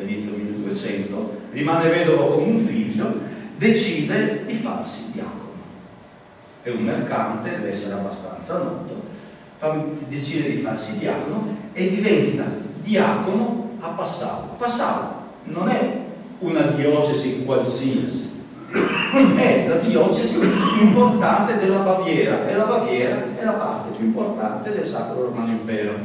inizio 1200, rimane vedovo con un figlio, decide di farsi diacono. È un mercante, deve essere abbastanza noto, decide di farsi diacono e diventa diacono a Passau. Passau non è una diocesi qualsiasi, è la diocesi più importante della Baviera, e la Baviera è la parte più importante del Sacro Romano Impero.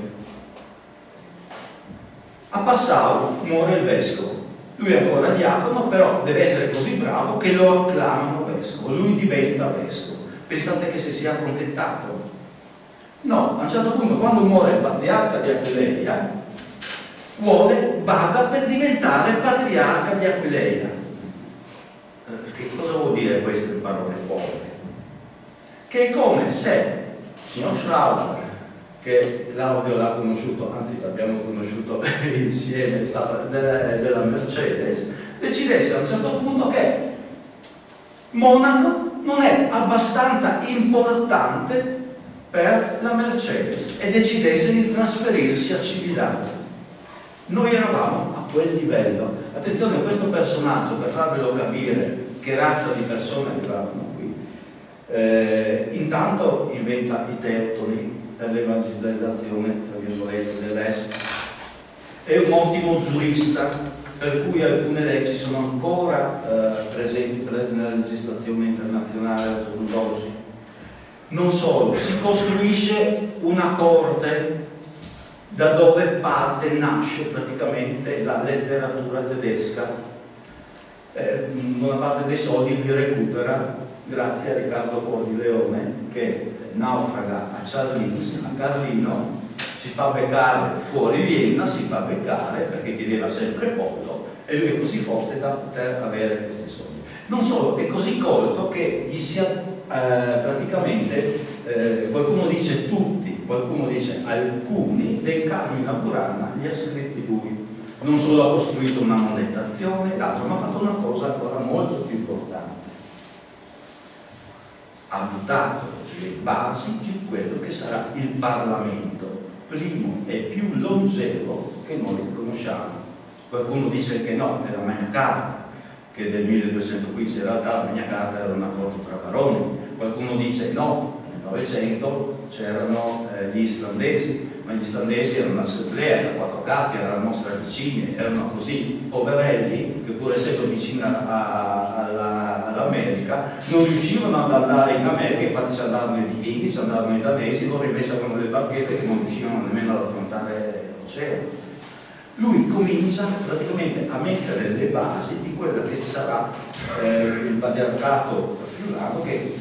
A Passau muore il vescovo. Lui è ancora diacono, però deve essere così bravo che lo acclamano vescovo, lui diventa vescovo. Pensate che si sia accontentato? No, a un certo punto, quando muore il patriarca di Aquileia, vaga per diventare patriarca di Aquileia. Che cosa vuol dire queste parole povere? Che è come se il signor Schrauber, che Claudio l'ha conosciuto, anzi l'abbiamo conosciuto insieme, della Mercedes, decidesse a un certo punto che Monaco non è abbastanza importante per la Mercedes e decidesse di trasferirsi a Cividale. Noi eravamo a quel livello. Attenzione a questo personaggio, per farvelo capire che razza di persone arrivavano qui. Intanto inventa i teotoni per l'evangelizzazione, tra virgolette, dell'Est. È un ottimo giurista, per cui alcune leggi sono ancora presenti nella legislazione internazionale al giorno d'oggi. Non solo, si costruisce una corte da dove nasce praticamente la letteratura tedesca. Buona parte dei soldi li recupera grazie a Riccardo Cuor di Leone, che naufraga a Carlino, si fa beccare fuori Vienna, si fa beccare perché chiedeva sempre pollo, e lui è così forte da poter avere questi soldi. Non solo, è così colto che gli si praticamente qualcuno dice tutti, qualcuno dice alcuni dei Carmina Burana li ha scritti lui. Non solo ha costruito una monettazione, l'altro, ma ha fatto una cosa ancora molto più importante. Ha buttato le basi di quello che sarà il Parlamento, primo e più longevo che noi conosciamo. Qualcuno dice che no, è la Magna Carta, che è del 1215, in realtà la Magna Carta era un accordo tra baroni. Qualcuno dice no, nel Novecento c'erano gli islandesi, ma gli islandesi erano un'assemblea, quattro gatti, erano straricini, erano così poverelli che pur essendo vicini all'America non riuscivano ad andare in America. Infatti ci andavano i vichinghi, ci andavano i danesi, loro invece avevano le barchette che non riuscivano nemmeno ad affrontare l'oceano. Lui comincia praticamente a mettere le basi di quello che sarà il patriarcato friulano, che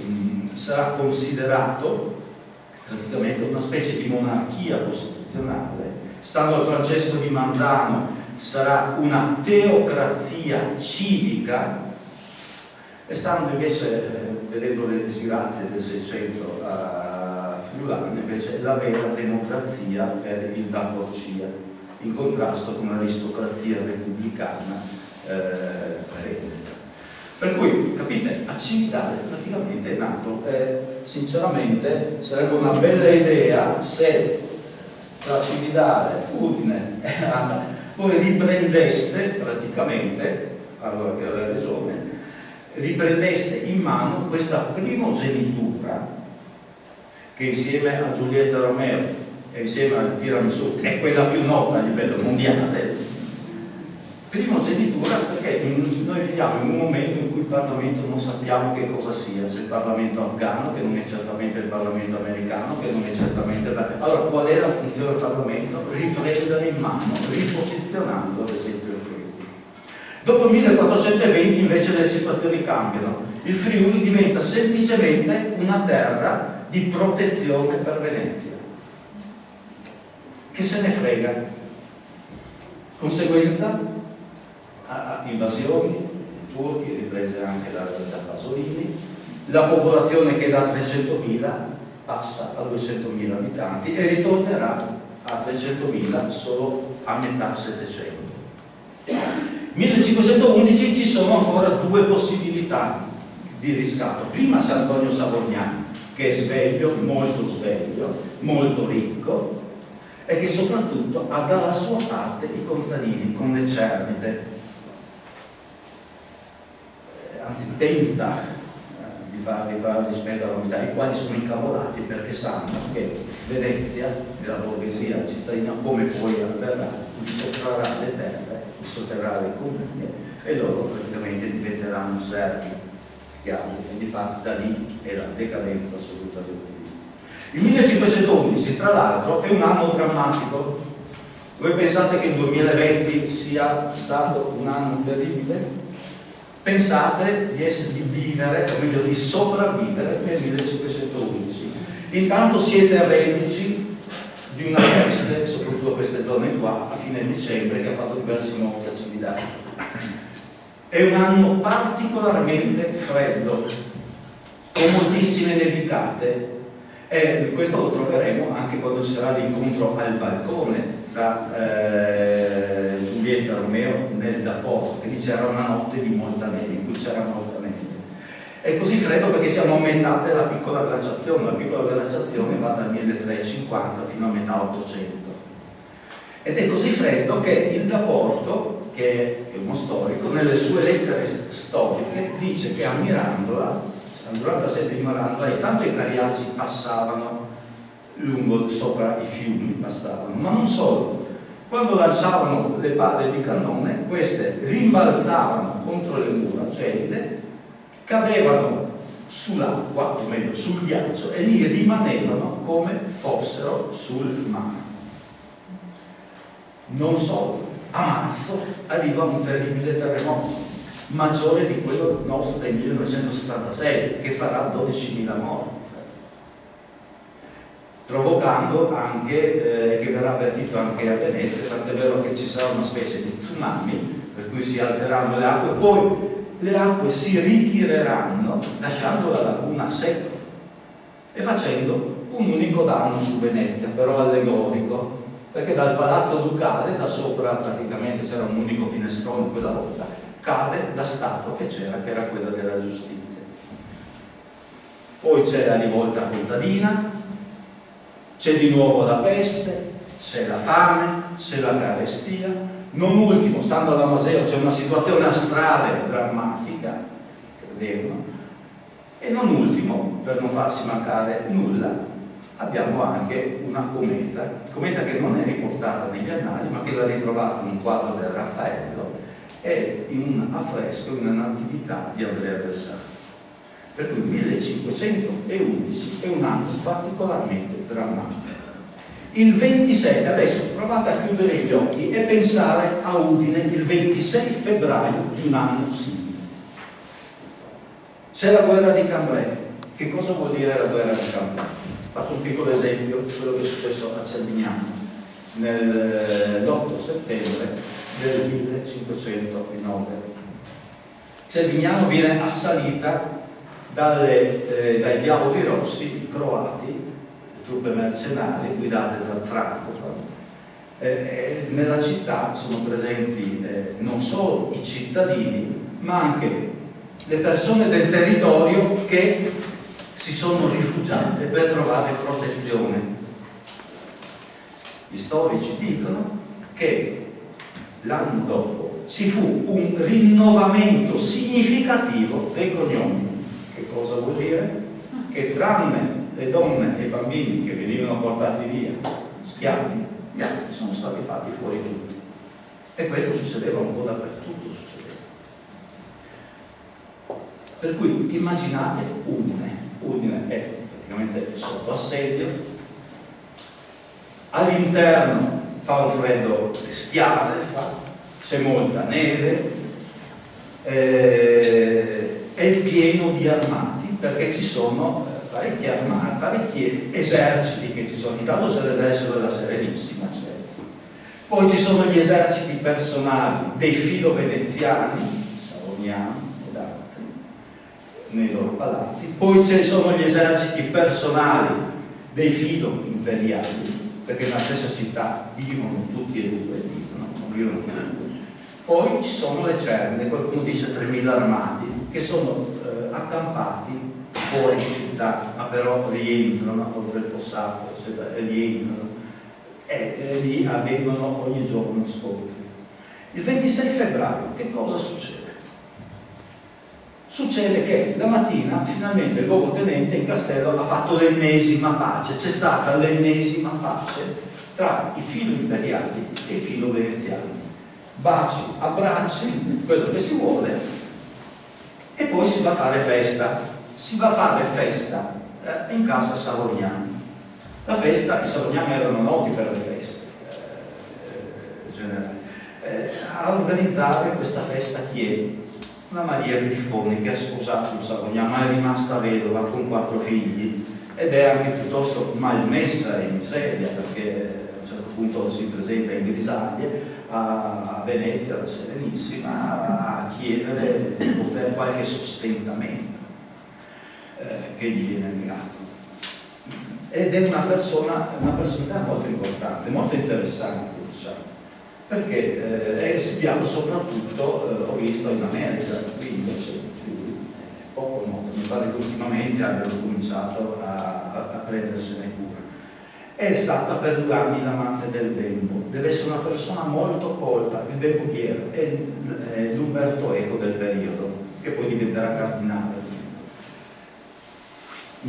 sarà considerato praticamente una specie di monarchia costituzionale. Stando al Francesco di Manzano sarà una teocrazia civica, e stando invece, vedendo le disgrazie del Seicento a Friulano, invece la vera democrazia per il Da Porcia, in contrasto con l'aristocrazia repubblicana previa. Per cui, capite, a Cividale praticamente è nato, sinceramente sarebbe una bella idea se tra Cividale, Udine e voi riprendeste praticamente, allora che la regione, riprendeste in mano questa primogenitura che insieme a Giulietta Romero e insieme al Tiramisù è quella più nota a livello mondiale. Primogenitura perché noi viviamo in un momento in cui il Parlamento non sappiamo che cosa sia. C'è il Parlamento afghano che non è certamente il Parlamento americano, che non è certamente... Allora qual è la funzione del Parlamento? Riprendere in mano, riposizionando ad esempio il Friuli. Dopo il 1420 invece le situazioni cambiano. Il Friuli diventa semplicemente una terra di protezione per Venezia. Che se ne frega? Conseguenza? Invasioni, turchi, riprese anche da Pasolini, la popolazione che da 300.000 passa a 200.000 abitanti e ritornerà a 300.000 solo a metà Settecento. 1511 ci sono ancora due possibilità di riscatto. Prima c'è Antonio Savognani, che è sveglio, molto ricco, e che soprattutto ha dalla sua parte i contadini con le cernite. Anzi tenta di farli spendere la metà, i quali sono incavolati perché sanno che Venezia e la borghesia cittadina, come poi avverrà, gli sottrarrà le terre, gli sottrarrà le comune e loro praticamente diventeranno servi, schiavi, e di fatto da lì è la decadenza assoluta del Friuli. Il 1511 tra l'altro è un anno drammatico. Voi pensate che il 2020 sia stato un anno terribile? Pensate di vivere, o meglio di sopravvivere nel 1511. Intanto siete reduci di una peste, soprattutto queste zone qua, a fine dicembre, che ha fatto diversi morti a Cividale. È un anno particolarmente freddo, con moltissime nevicate, e questo lo troveremo anche quando ci sarà l'incontro al balcone tra Giulietta Romero nel Da Porto, che dice era una notte di molta neve, in cui c'era molta neve. È così freddo perché siamo a metà della piccola glaciazione. La piccola glaciazione va dal 1350 fino a metà 800. Ed è così freddo che il Da Porto, che è uno storico, nelle sue lettere storiche dice che a Mirandola durante la sete di Mirandola, intanto i cariaggi passavano lungo sopra i fiumi, passavano, ma non solo. Quando lanciavano le palle di cannone, queste rimbalzavano contro le mura gelide, cadevano sull'acqua, o meglio sul ghiaccio, e lì rimanevano come fossero sul mare. Non solo, a marzo arriva un terribile terremoto, maggiore di quello nostro del 1976, che farà 12.000 morti, provocando anche, che verrà avvertito anche a Venezia, tant'è vero che ci sarà una specie di tsunami, per cui si alzeranno le acque, poi le acque si ritireranno lasciando la laguna secca e facendo un unico danno su Venezia, però allegorico, perché dal palazzo ducale, da sopra praticamente c'era un unico finestrone quella volta, cade la statua che c'era, che era quella della giustizia. Poi c'è la rivolta contadina, c'è di nuovo la peste, c'è la fame, c'è la carestia, non ultimo, stando alla Maseo, c'è una situazione astrale drammatica, credevano, e non ultimo, per non farsi mancare nulla, abbiamo anche una cometa che non è riportata negli annali, ma che l'ha ritrovata in un quadro del Raffaello e in un affresco, in una natività di Andrea del Sarto. Per cui 1511 è un anno particolarmente drammatico. Il 26, adesso provate a chiudere gli occhi e pensare a Udine il 26 febbraio di un anno simile. C'è la guerra di Cambrai. Che cosa vuol dire la guerra di Cambrai? Faccio un piccolo esempio, quello che è successo a Cervignano l'8 settembre del 1509. Cervignano viene assalita dai diavoli rossi croati, truppe mercenarie guidate da Franco. Nella città sono presenti non solo i cittadini, ma anche le persone del territorio che si sono rifugiate per trovare protezione. Gli storici dicono che l'anno dopo ci fu un rinnovamento significativo dei cognomi. Che cosa vuol dire? Che tranne le donne e i bambini che venivano portati via, schiavi, gli altri sono stati fatti fuori tutti. E questo succedeva un po' dappertutto, succedeva. Per cui immaginate Udine è praticamente sotto assedio, all'interno fa un freddo bestiale, c'è molta neve, è pieno di armati, perché ci sono parecchi armati, parecchi eserciti che ci sono. Intanto c'è l'esercito della Serenissima, certo. Poi ci sono gli eserciti personali dei filo-veneziani, Savoniani ed altri, nei loro palazzi. Poi ci sono gli eserciti personali dei filo-imperiali, perché nella stessa città vivono tutti e due, non vivono tutti e due. Poi ci sono le cerne, qualcuno dice 3.000 armati, che sono accampati fuori città, ma però rientrano oltre il fossato, rientrano e lì avvengono ogni giorno scontri. Il 26 febbraio che cosa succede? Succede che la mattina finalmente il luogotenente in castello ha fatto l'ennesima pace, c'è stata l'ennesima pace tra i filo imperiali e i filo veneziani. Baci, abbracci, quello che si vuole, e poi si va a fare festa. Si va a fare festa in casa Savognani. La festa, i Savognani erano noti per le feste generali. A organizzare questa festa chi è? Una Maria Grifoni, che ha sposato un Savognano, ma è rimasta vedova con 4 figli ed è anche piuttosto malmessa e in miseria, perché a un certo punto si presenta in Grisaglie a Venezia, alla Serenissima, a chiedere di poter qualche sostentamento che gli viene negato. Ed è una personalità molto importante, molto interessante, diciamo, perché è studiato soprattutto, ho visto, in America, qui invece poco noto, mi pare che ultimamente abbiano cominciato a prendersene cura. È stata per 2 anni l'amante del Bembo, deve essere una persona molto colta. Il Bembo chi era? È l'Umberto Eco del periodo, che poi diventerà cardinale.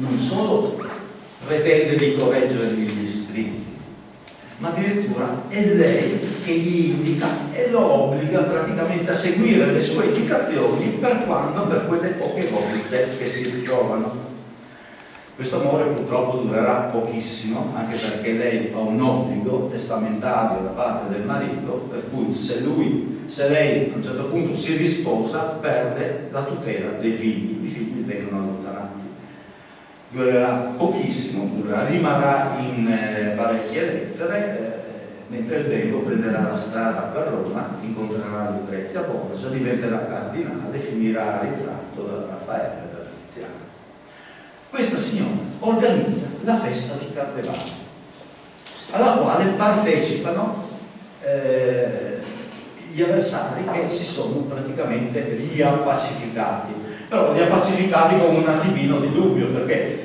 non solo pretende di correggere gli iscritti, ma addirittura è lei che gli indica e lo obbliga praticamente a seguire le sue indicazioni per quelle poche volte che si ritrovano. Questo amore purtroppo durerà pochissimo, anche perché lei ha un obbligo testamentario da parte del marito, per cui se lei a un certo punto si risposa, perde la tutela dei figli, i figli vengono allontanati. Durerà pochissimo, rimarrà in parecchie lettere, mentre il bimbo prenderà la strada per Roma, incontrerà Lucrezia Borgia, diventerà cardinale, finirà ritratto da Raffaele e da Tiziano. Questa signora organizza la festa di Carnevale, alla quale partecipano gli avversari che si sono praticamente riappacificati, però riappacificati con un attimino di dubbio, perché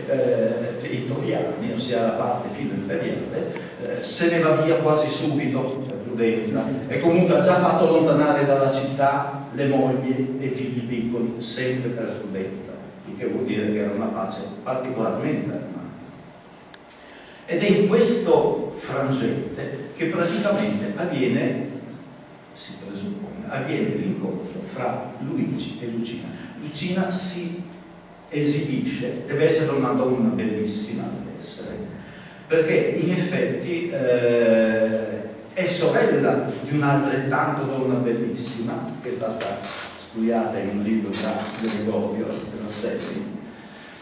i toriani, ossia la parte filo imperiale, se ne va via quasi subito per prudenza, e comunque ha già fatto allontanare dalla città le mogli e i figli piccoli, sempre per prudenza, il che vuol dire che era una pace particolarmente armata. Ed è in questo frangente che praticamente si presuppone, avviene l'incontro fra Luigi e Lucina. Lucina si esibisce, deve essere una donna bellissima, deve essere, perché in effetti è sorella di un'altrettanto donna bellissima, che è stata studiata in un libro da Gregorio Rasselli,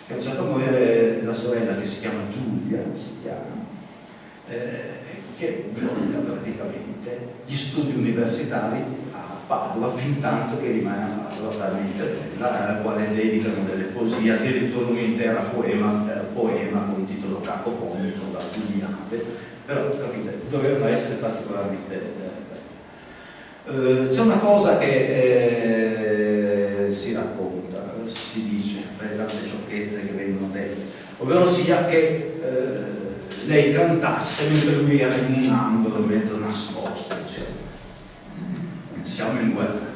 che a un certo punto è la sorella, che si chiama Giulia, che blocca praticamente gli studi universitari a Padova, fin tanto che rimane a Padova talmente bella, alla quale dedicano delle poesie, addirittura un intero poema con il titolo Cacofonico da Giuliade, però capite, doveva essere particolarmente c'è una cosa che si racconta, si dice, per tante sciocchezze che vengono dette, ovvero sia che lei cantasse mentre lui era in un angolo mezzo nascosto, diceva. Siamo in guerra,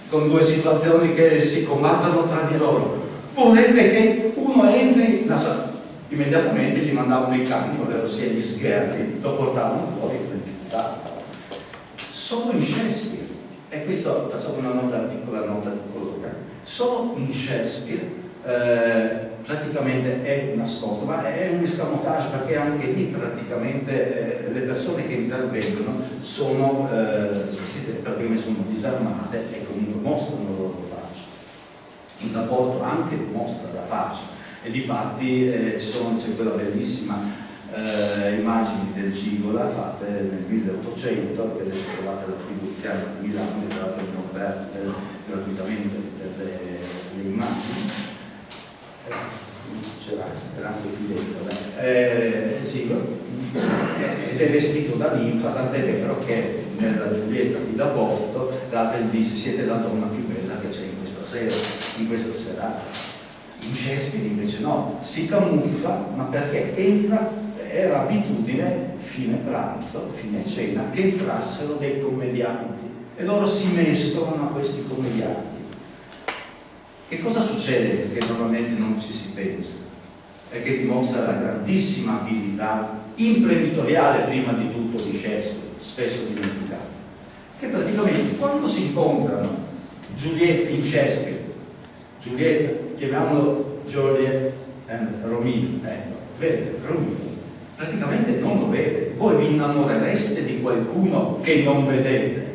con due situazioni che si combattono tra di loro. Volete che uno entri, immediatamente gli mandavano i cani, ovvero sia gli sgherri, lo portavano fuori per pizzare. Solo in Shakespeare, e questo facciamo una piccola nota di colore, solo in Shakespeare praticamente è nascosto, ma è un escamotage, perché anche lì praticamente le persone che intervengono sono disarmate e comunque mostrano la loro faccia. Il rapporto anche mostra la faccia, e difatti c'è quella bellissima immagini del Gigola fatte nel 1800, che adesso trovate all'Attribuzione di Milano, che tra l'altro mi offerte gratuitamente le immagini. Era anche qui dentro, ed è vestito da ninfa, tant'è vero che nella Giulietta di D'Aborto Gatel dice: siete la donna più bella che c'è in questa serata. In Shakespeare invece no, si camuffa, ma perché era abitudine fine pranzo, fine cena, che entrassero dei commedianti, e loro si mescolano a questi commedianti. Che cosa succede che normalmente non ci si pensa? E che dimostra la grandissima abilità imprenditoriale, prima di tutto, di Shakespeare, spesso dimenticata, che praticamente quando si incontrano Giulietta in Shakespeare, Giulietta, chiamiamolo Juliet e Romeo, vede Romeo, praticamente non lo vede. Voi vi innamorereste di qualcuno che non vedete?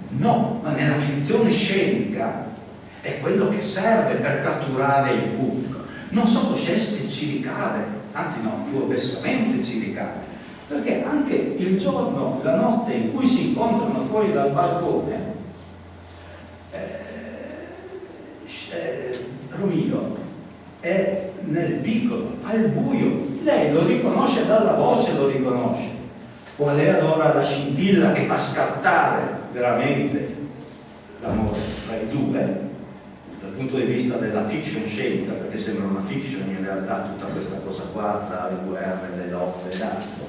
No, ma nella finzione scenica è quello che serve per catturare il pubblico. Non solo Shakespeare ci ricade, anzi no, furbescamente ci ricade, perché anche il giorno, la notte in cui si incontrano fuori dal balcone, Romeo è nel vicolo, al buio, lei lo riconosce dalla voce, lo riconosce. Qual è allora la scintilla che fa scattare veramente l'amore fra i due? Dal punto di vista della fiction scenica, perché sembra una fiction in realtà tutta questa cosa qua tra le guerre, le lotte e altro,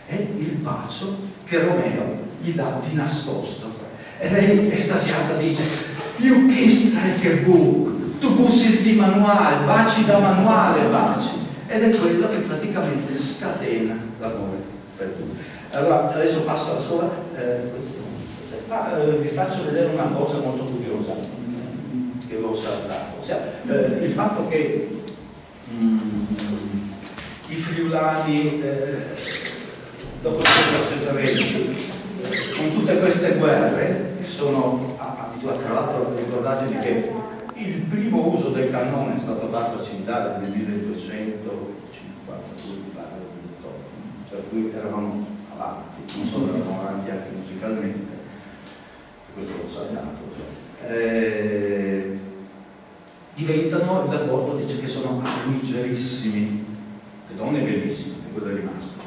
è il bacio che Romeo gli dà di nascosto, e lei estasiata dice: you kissed like a book, tu Succubussis di manuale, baci da manuale, baci. Ed è quello che praticamente scatena l'amore per tutti. Allora, adesso passo alla scuola. Vi faccio vedere una cosa molto curiosa che ho saltato. Il fatto che i friulani dopo il secolo XX, con tutte queste guerre, sono abituati. Tra l'altro ricordatevi che il primo uso del cannone è stato fatto a Cintara nel 1252, per cui eravamo avanti, non solo eravamo avanti anche musicalmente, questo l'ho saltato. Diventano, il rapporto dice che sono armigerissimi, le donne bellissime, e quello è rimasto.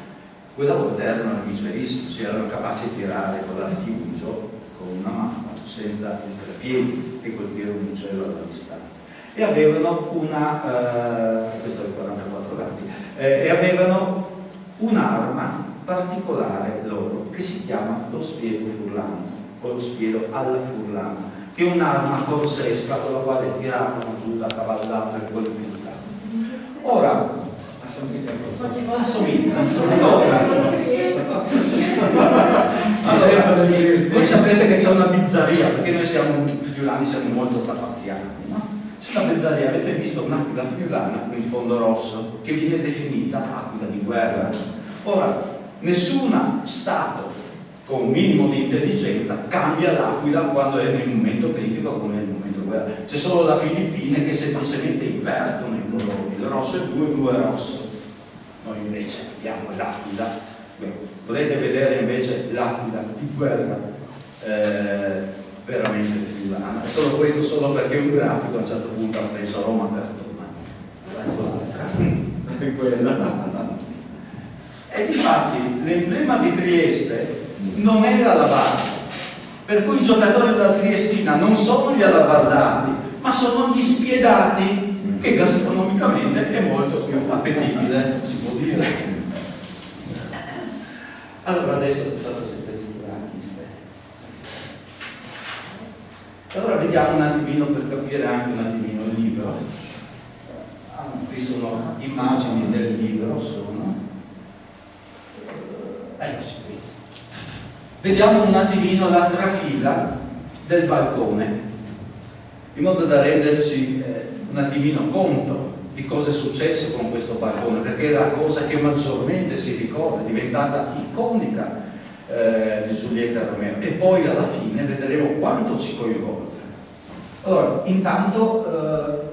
Quella moderna erano armigerissimi, cioè erano capaci di tirare con l'artiugio, con una mano, senza il treppiedi, e colpire un uccello alla distanza. E avevano questo è il 44 gradi, e avevano un'arma particolare loro, che si chiama lo spiedo furlano, o lo spiedo alla furlana, che è un'arma corsesca con la quale tiravano giù la cavallata e quello pensato. Ora, voi sapete che c'è una bizzarria, perché noi siamo friulani, siamo molto trapaziani, no? C'è una bizzarria, avete visto un'aquila friulana con il fondo rosso, che viene definita aquila di guerra. Ora, nessun Stato con un minimo di intelligenza cambia l'aquila quando è nel momento critico come nel momento guerra. C'è solo la Filippine che semplicemente invertono i colori, il rosso è blu e il blu è rosso. Noi invece abbiamo l'aquila. Potete vedere invece l'aquila di guerra veramente friulana. È solo questo, solo perché un grafico a un certo punto ha preso Roma per l'altra. E difatti l'emblema di Trieste non è l'alabarda, per cui i giocatori della Triestina non sono gli alabardati, ma sono gli spiedati, che gastronomicamente è molto più appetibile, si può dire. Allora adesso siete distratti. Allora vediamo un attimino, per capire anche un attimino il libro. Qui sono immagini del libro, eccoci qui. Vediamo un attimino la trafila del balcone, in modo da renderci un attimino conto di cosa è successo con questo balcone, perché è la cosa che maggiormente si ricorda, è diventata iconica di Giulietta Romero, e poi alla fine vedremo quanto ci coinvolge. Allora, intanto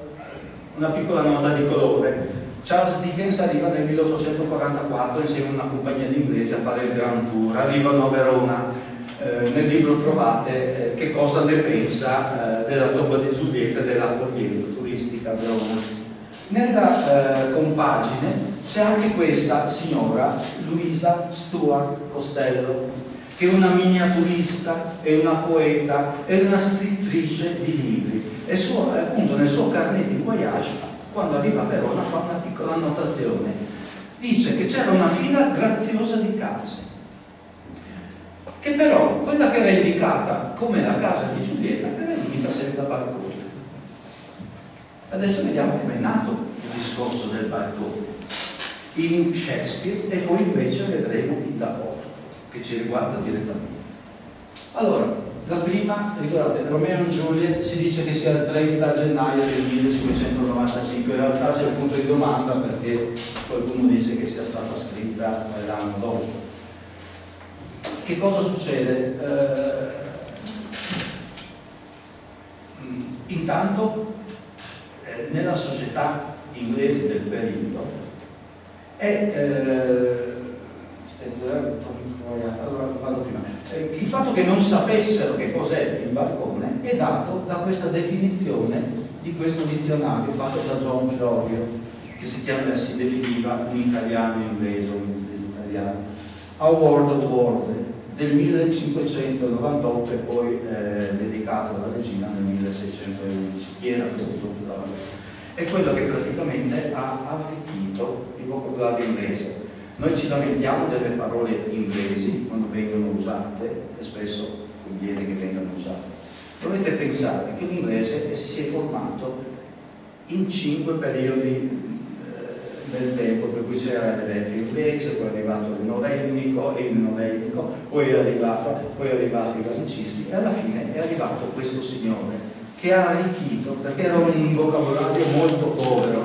una piccola nota di colore. Charles Dickens arriva nel 1844 insieme a una compagnia di inglesi a fare il Grand Tour, arrivano a Verona. Nel libro trovate che cosa ne pensa della tomba di Giulietta e dell'accoglienza turistica a Verona. Nella compagine c'è anche questa signora, Louisa Stuart Costello, che è una miniaturista, è una poeta, è una scrittrice di libri, e appunto nel suo carnet di voyage, quando arriva a Verona, fa una piccola annotazione. Dice che c'era una fila graziosa di case, che però quella che era indicata come la casa di Giulietta era l'unica senza balcone. Adesso vediamo come è nato il discorso del balcone in Shakespeare, e poi invece vedremo in Da Porto, che ci riguarda direttamente. Allora, la prima, ricordate, Romeo e Juliet, si dice che sia il 30 gennaio del 1595, in realtà c'è un punto di domanda, perché qualcuno dice che sia stata scritta l'anno dopo. Che cosa succede? Intanto nella società inglese del periodo il fatto che non sapessero che cos'è il balcone è dato da questa definizione di questo dizionario fatto da John Florio, che si definiva un italiano inglese, un italiano, A World of World, del 1598, e poi dedicato alla regina nel 1611. Chi era questo John Florio? È quello che praticamente ha arricchito il vocabolario inglese. Noi ci lamentiamo delle parole inglesi quando vengono usate, e spesso conviene che vengano usate. Dovete pensare che l'inglese si è formato in 5 periodi del tempo, per cui c'era l'eletto inglese, poi è arrivato il norellico, poi è arrivato il gallicismo, e alla fine è arrivato questo signore che ha arricchito, perché era un vocabolario molto povero,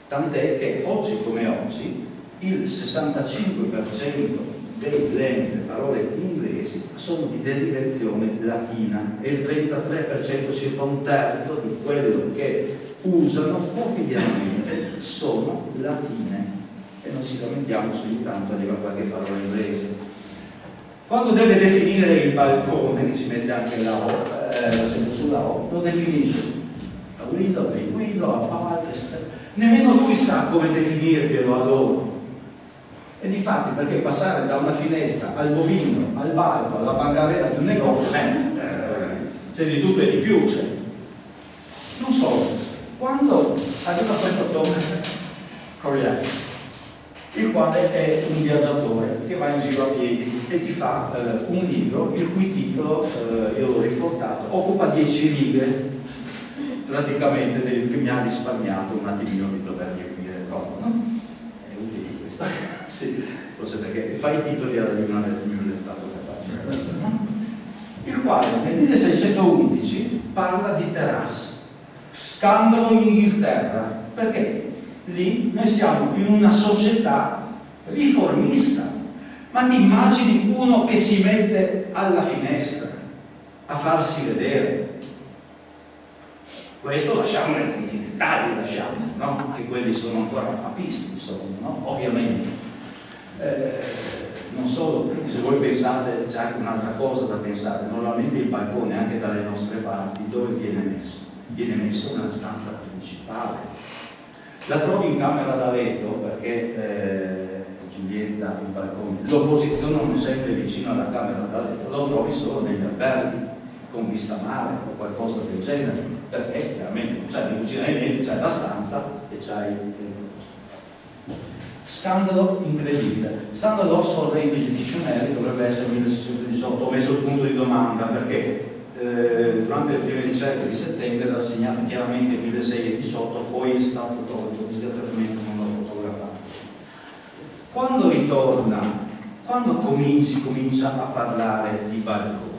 tant'è che oggi come oggi il 65% delle parole inglesi sono di derivazione latina e il 33%, circa un terzo di quello che usano quotidianamente sono latine, e non ci lamentiamo se ogni tanto arriva qualche parola inglese. Quando deve definire il balcone, che ci mette anche la O, l'accento sulla O, lo definisce a window, a parte, nemmeno lui sa come definirglielo ad ora. E difatti, perché passare da una finestra al bovino, al balco, alla bancarella di un negozio, c'è di tutto e di più, c'è. Non solo, quando arriva questo Tom Corriere, il quale è un viaggiatore che va in giro a piedi e ti fa un libro il cui titolo, io l'ho riportato, occupa 10 righe, praticamente, che mi ha risparmiato un attimino di dover dire cosa, no? È utile questo. Sì, forse perché fa i titoli alla giornata del mio lettato, il quale nel 1611 parla di terrasse, scandalo in Inghilterra, perché lì noi siamo in una società riformista. Ma ti immagini uno che si mette alla finestra a farsi vedere? Questo lasciamo nei continentali, no? Che quelli sono ancora papisti, insomma, no? Ovviamente. Non solo, se voi pensate, c'è anche un'altra cosa da pensare. Normalmente il balcone, anche dalle nostre parti, dove viene messo? Viene messo nella stanza principale. La trovi in camera da letto, perché Giulietta, il balcone, lo posizionano sempre vicino alla camera da letto, lo trovi solo negli alberghi, con vista mare o qualcosa del genere, perché chiaramente non c'è di cucina né niente, c'è la stanza e c'hai il... Scandalo incredibile. Stando all'Oxford English Dictionary, dovrebbe essere 1618, ho messo il punto di domanda perché durante le prime ricerche di settembre era segnato chiaramente 1618, poi è stato tolto, disgraziatamente non l'ho fotografato. Quando ritorna, quando comincia a parlare di balcone?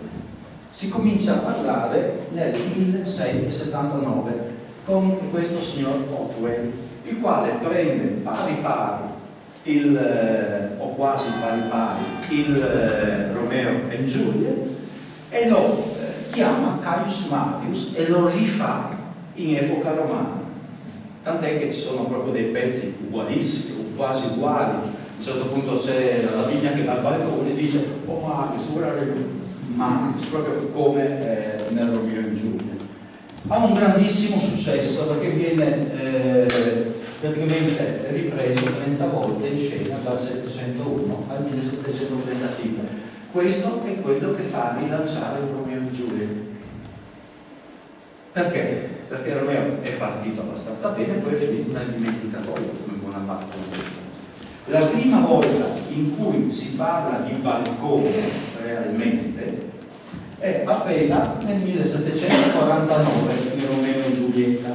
Si comincia a parlare nel 1679 con questo signor Otway, il quale prende pari pari o quasi pari pari il Romeo e Giuliet e lo chiama Caius Marius e lo rifà in epoca romana, tant'è che ci sono proprio dei pezzi ugualissimi, quasi uguali. A un certo punto c'è la Lavinia che dal balcone dice "Oh Marius, where are you?" Marius, proprio come nel Romeo e Giuliet. Ha un grandissimo successo perché viene praticamente ripreso 30 volte in scena dal 701 al 1735. Questo è quello che fa rilanciare il Romeo e Giuliet. Perché? Perché Romeo è partito abbastanza bene, poi è finito nel dimenticatoio come buona parte di questo. La prima volta in cui si parla di balcone realmente è appena nel 1749 in Romeo e Giulietta,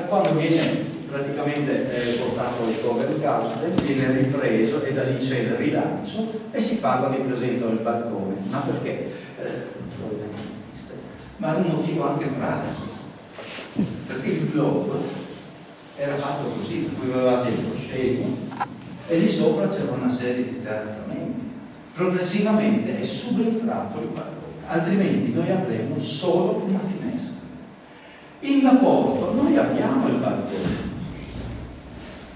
quando viene praticamente portato al Covent Garden, viene ripreso e da lì c'è il rilancio e si parla di presenza del balcone. Ma perché? Ma è un motivo anche pratico, perché il globo era fatto così, per cui avevate il proscenio e lì sopra c'era una serie di terrazzamenti. Progressivamente è subentrato il balcone, altrimenti noi avremo solo una finestra. In Laporto noi abbiamo il balcone,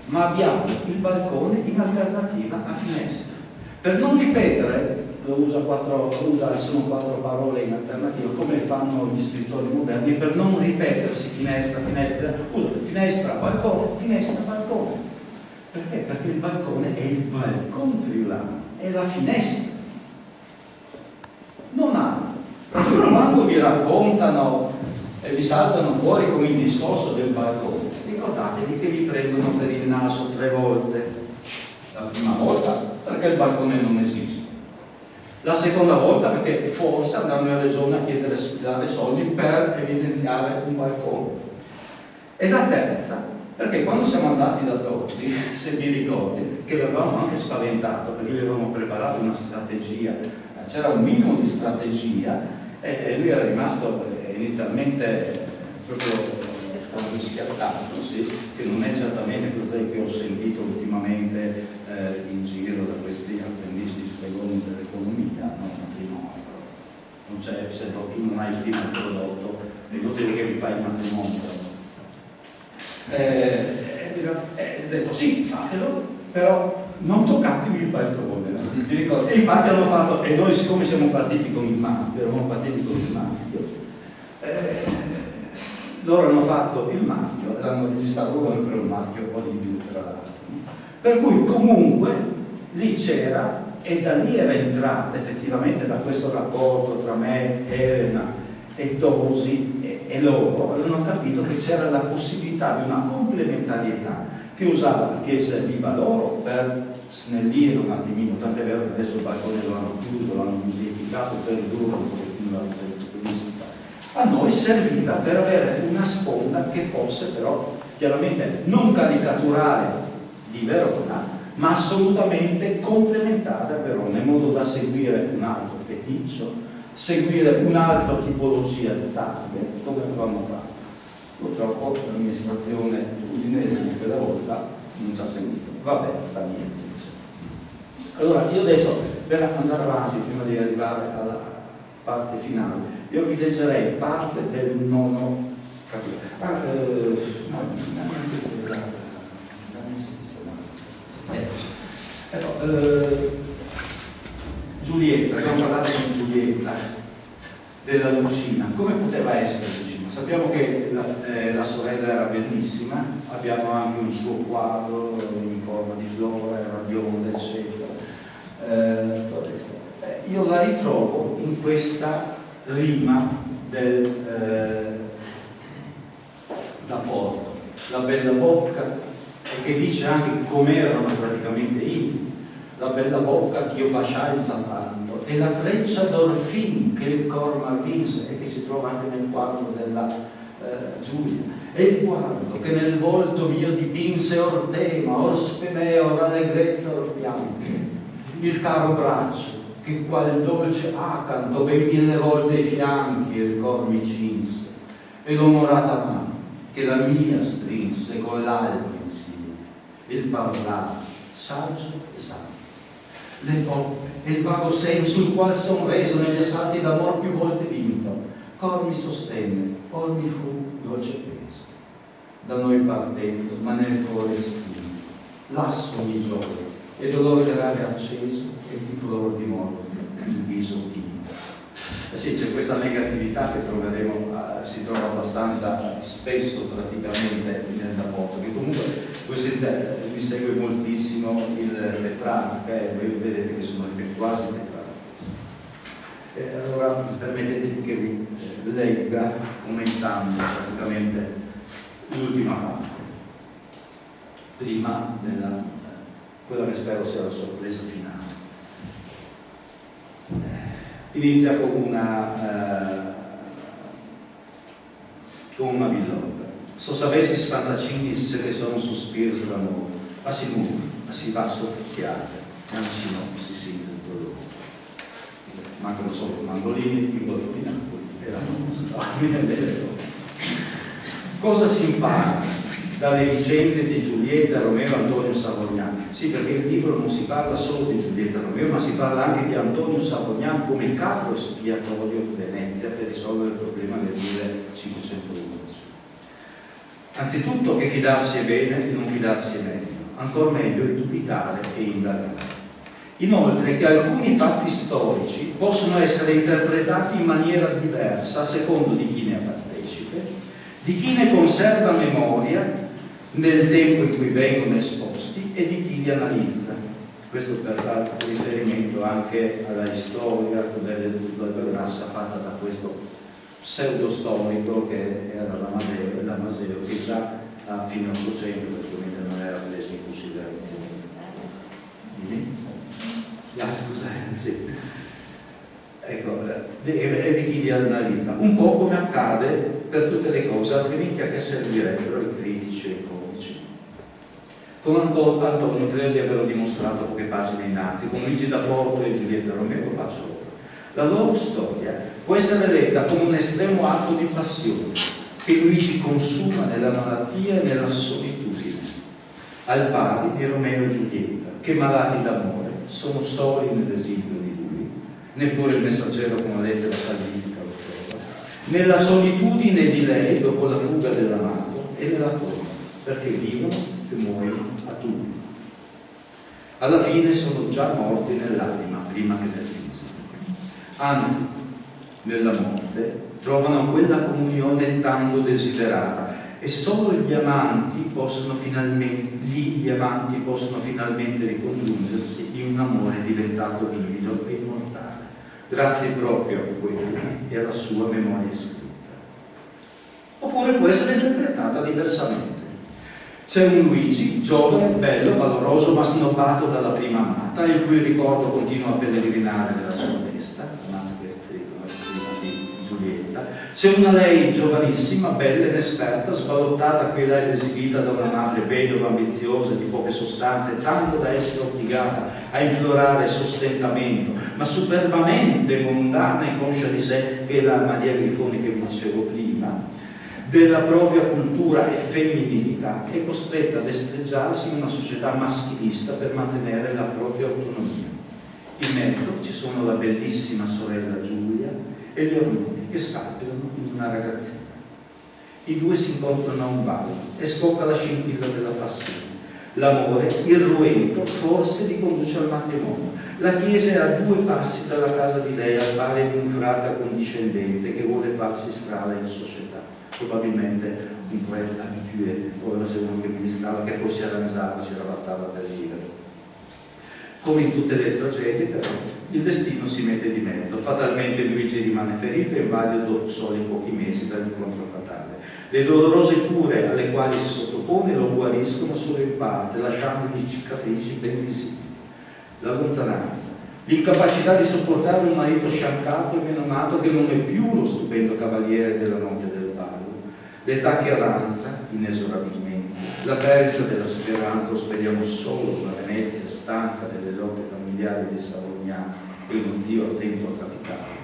ma abbiamo il balcone in alternativa a finestra. Per non ripetere, sono 4 parole in alternativa, come fanno gli scrittori moderni, per non ripetersi finestra, usa finestra, balcone, finestra, balcone. Perché? Perché il balcone è il balcone friulano, è la finestra. Non ha. Quando vi raccontano e vi saltano fuori con il discorso del balcone, ricordatevi che vi prendono per il naso 3 volte. La prima volta perché il balcone non esiste, La seconda volta perché forse andranno in regione a dare soldi per evidenziare un balcone. E la terza, perché quando siamo andati da Tosi, se vi ricordi, che l'avevamo anche spaventato, perché gli avevamo preparato una strategia, c'era un minimo di strategia, e lui era rimasto inizialmente proprio schiattato, sì? Che non è certamente quello che ho sentito ultimamente in giro da questi apprendisti stregoni dell'economia, no? Matrimonio. Non c'è, se tu non hai prima il prodotto, è inutile che mi fai il matrimonio. Ho detto sì, fatelo, però non toccatemi il balcone. Ti ricordi? E infatti hanno fatto, e noi siccome siamo partiti con il marchio, loro hanno fatto il marchio e l'hanno registrato come per un marchio Olimpio, tra l'altro. Per cui comunque lì c'era, e da lì era entrata effettivamente, da questo rapporto tra me, Elena e Tosi e loro, hanno capito che c'era la possibilità di una complementarietà che serviva loro per snellire un attimino, tant'è vero che adesso il balcone lo hanno chiuso, l'hanno modificato per ridurre un pochettino la presenza turistica. A noi serviva per avere una sponda che fosse però chiaramente non caricaturale di Verona, ma assolutamente complementare a Verona, in modo da seguire un altro feticcio, seguire un'altra tipologia di target, come avevamo fatto. Purtroppo l'amministrazione udinese di quella volta non ci ha seguito. Vabbè, fa niente. Allora, io adesso, per andare avanti, prima di arrivare alla parte finale, io vi leggerei parte del nono capitolo. Giulietta, abbiamo parlato di Giulietta, della Lucina. Come poteva essere Lucina? Sappiamo che la sorella era bellissima, abbiamo anche un suo quadro in forma di flora, radiola, eccetera. Io la ritrovo in questa rima da Porto, la bella bocca, e che dice anche com'erano praticamente i la bella bocca che io baciai zappando, e la treccia d'orfin che il cor m'avvise, e che si trova anche nel quadro della Giulia, e il guardo che nel volto mio dipinse or tema, or spemea, or allegrezza, or pianto, il caro braccio che qual dolce acanto ben 1000 volte ai fianchi il cor mi cinse, e l'onorata mano che la mia strinse con l'alto insieme, il parlare saggio e santo, le poppe e il vago senso il qual son reso negli assalti d'amor più volte vinto, cor mi sostenne, or mi fu dolce peso, da noi partendo ma nel cuore estinto, lasso mi gioia e dolore grave acceso, e di flor di morte il viso tinto. Sì, c'è questa negatività che troveremo, si trova abbastanza spesso praticamente nel rapporto, che comunque mi segue moltissimo il Petrarca, e voi vedete che sono quasi Petrarca. Allora permettetemi che vi legga commentando praticamente l'ultima parte, prima della quella che spero sia la sorpresa finale. Inizia con una billotta. So sapessi spantacini se che sono sospiro sull'amore, ma si muove, ma si va soffiate, anzi no, si sente il dolore. Mancano solo mandolini, il golfo di Napoli e la musica. Cosa si impara dalle vicende di Giulietta, Romeo e Antonio Savognan? Sì, perché il libro non si parla solo di Giulietta e Romeo, ma si parla anche di Antonio Savognan come capo espiatorio di Venezia per risolvere il problema del 1511. Anzitutto che fidarsi è bene e non fidarsi è meglio, ancor meglio è dubitare e indagare. Inoltre che alcuni fatti storici possono essere interpretati in maniera diversa a secondo di chi ne è partecipe, di chi ne conserva memoria nel tempo in cui vengono esposti e di chi li analizza. Questo per dare riferimento anche alla storia della Grassa fatta da questo pseudo storico che era l'Amaseo, che già a fine 800 praticamente non era preso in considerazione. Sì. ecco, e di chi li analizza, un po' come accade per tutte le cose, altrimenti a che servirebbero i critici e i comici. Con Antonio credo di averlo dimostrato poche pagine innanzi, con Luigi da Porto e Giulietta Romeo lo faccio ora. La loro storia può essere letta come un estremo atto di passione che Luigi consuma nella malattia e nella solitudine, al pari di Romeo e Giulietta, che malati d'amore sono soli nell'esilio di lui, neppure il messaggero con la lettera salvifica lo trova, nella solitudine di lei dopo la fuga dell'amato e nella tomba, perché vivono e muoiono a turno. Alla fine sono già morti nell'anima prima che nel viso. Anzi, nella morte trovano quella comunione tanto desiderata e solo gli amanti possono finalmente ricongiungersi in un amore diventato vivido e immortale, grazie proprio a quello e alla sua memoria scritta. Oppure può essere interpretata diversamente. C'è un Luigi, giovane, bello, valoroso, ma snobbato dalla prima amata, il cui ricordo continua a pellegrinare nella sua testa, amante prima di Giulietta. C'è una lei giovanissima, bella, inesperta, sballottata qui e là ed esibita da una madre vedova, ambiziosa, di poche sostanze, tanto da essere obbligata a implorare sostentamento, ma superbamente mondana e conscia di sé, che è la Maria Grifoni che vi dicevo prima, della propria cultura e femminilità, è costretta ad estreggiarsi in una società maschilista per mantenere la propria autonomia. In mezzo ci sono la bellissima sorella Giulia e gli ormoni che scalpelano in una ragazzina. I due si incontrano a un ballo e scocca la scintilla della passione. L'amore irruento forse li conduce al matrimonio. La chiesa è a 2 passi dalla casa di lei, al pari di un frate accondiscendente che vuole farsi strada in società. Probabilmente un poeta abitué, poi c'era uno che ministrava, che poi si arrangiava, si ravattava per vivere. Come in tutte le tragedie, però, il destino si mette di mezzo. Fatalmente Luigi rimane ferito e invalido dopo soli pochi mesi dall'incontro fatale. Le dolorose cure alle quali si sottopone lo guariscono solo in parte, lasciandogli cicatrici ben visibili. La lontananza, l'incapacità di sopportare un marito sciancato e menomato che non è più lo stupendo cavaliere della notte del ballo, l'età che avanza inesorabilmente, la perdita della speranza, o speriamo solo una Venezia stanca delle lotte familiari dei Savognani e uno zio attento a capitale,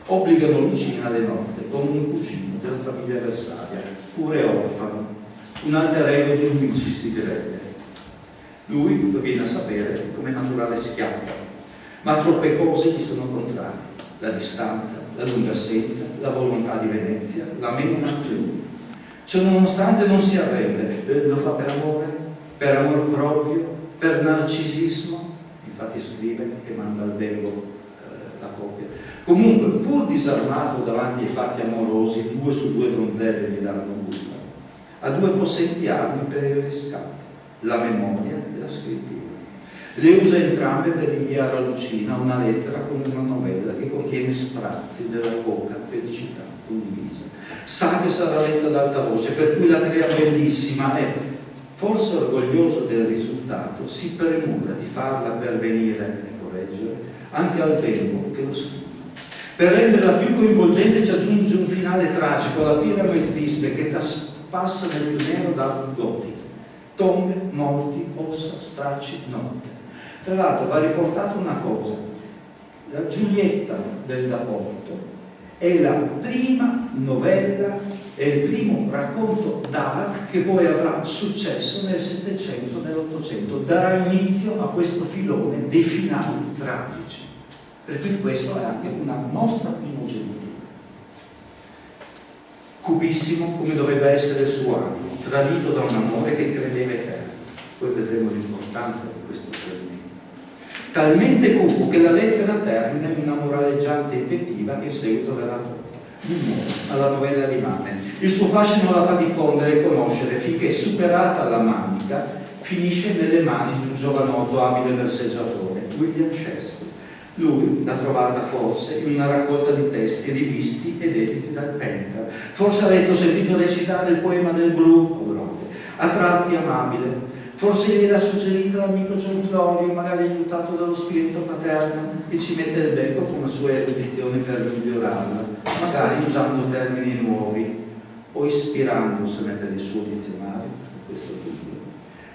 obbligano Lucina alle nozze con un cugino della famiglia Versaria, pure orfano, un alter ego di Luigi si direbbe. Lui lo viene a sapere come naturale schiavo, ma troppe cose gli sono contrarie: la distanza, la lunga assenza, la volontà di Venezia, la menomazione. Ciononostante non si arrende, lo fa per amor proprio, per narcisismo, infatti scrive che manda al bembo la copia. Comunque, pur disarmato davanti ai fatti amorosi, 2 su 2 donzelle gli danno gusto, ha 2 possenti armi per il riscatto: la memoria e la scrittura. Le usa entrambe per inviare a Lucina una lettera con una novella che contiene sprazzi della poca felicità condivisa. Sa che sarà letta ad alta voce, per cui la crea bellissima e, forse orgoglioso del risultato, si premura di farla pervenire e correggere anche al bembo che lo stima. Per renderla più coinvolgente ci aggiunge un finale tragico, la piramo e triste, che passa nel più nero da gotico. Tombe, morti, ossa, stracci, notte. Tra l'altro va riportata una cosa: la Giulietta del Da Porto è la prima novella, è il primo racconto dark che poi avrà successo nel Settecento e nell'Ottocento, darà inizio a questo filone dei finali tragici, per cui questo è anche una nostra primogenitura. Cupissimo come doveva essere il suo animo, tradito da un amore che credeva eterno. Poi vedremo l'importanza di questo tradimento. Talmente cupo che la lettera termina in una moraleggiante invettiva che in seguito verrà tolta. Alla novella rimane. Il suo fascino la fa diffondere e conoscere finché, superata la manica, finisce nelle mani di un giovanotto abile verseggiatore, William Shakespeare. Lui l'ha trovata forse in una raccolta di testi rivisti ed editi dal Painter. Forse ha letto, sentito recitare il poema del Bru, a tratti amabile, forse gliel'ha suggerita l'amico John Florio, magari aiutato dallo spirito paterno, e ci mette il becco con la sua erudizione per migliorarla, magari usando termini nuovi o ispirandosene per il suo dizionario. Questo è dubbio.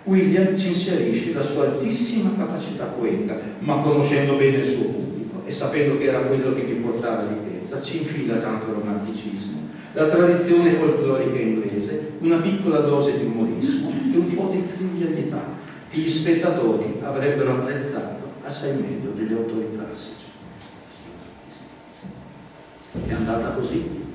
William ci inserisce la sua altissima capacità poetica, ma conoscendo bene il suo pubblico e sapendo che era quello che gli portava ricchezza, ci infila tanto romanticismo, la tradizione folclorica inglese, una piccola dose di umorismo e un po' di trivialità che gli spettatori avrebbero apprezzato assai meglio degli autori classici. È andata così.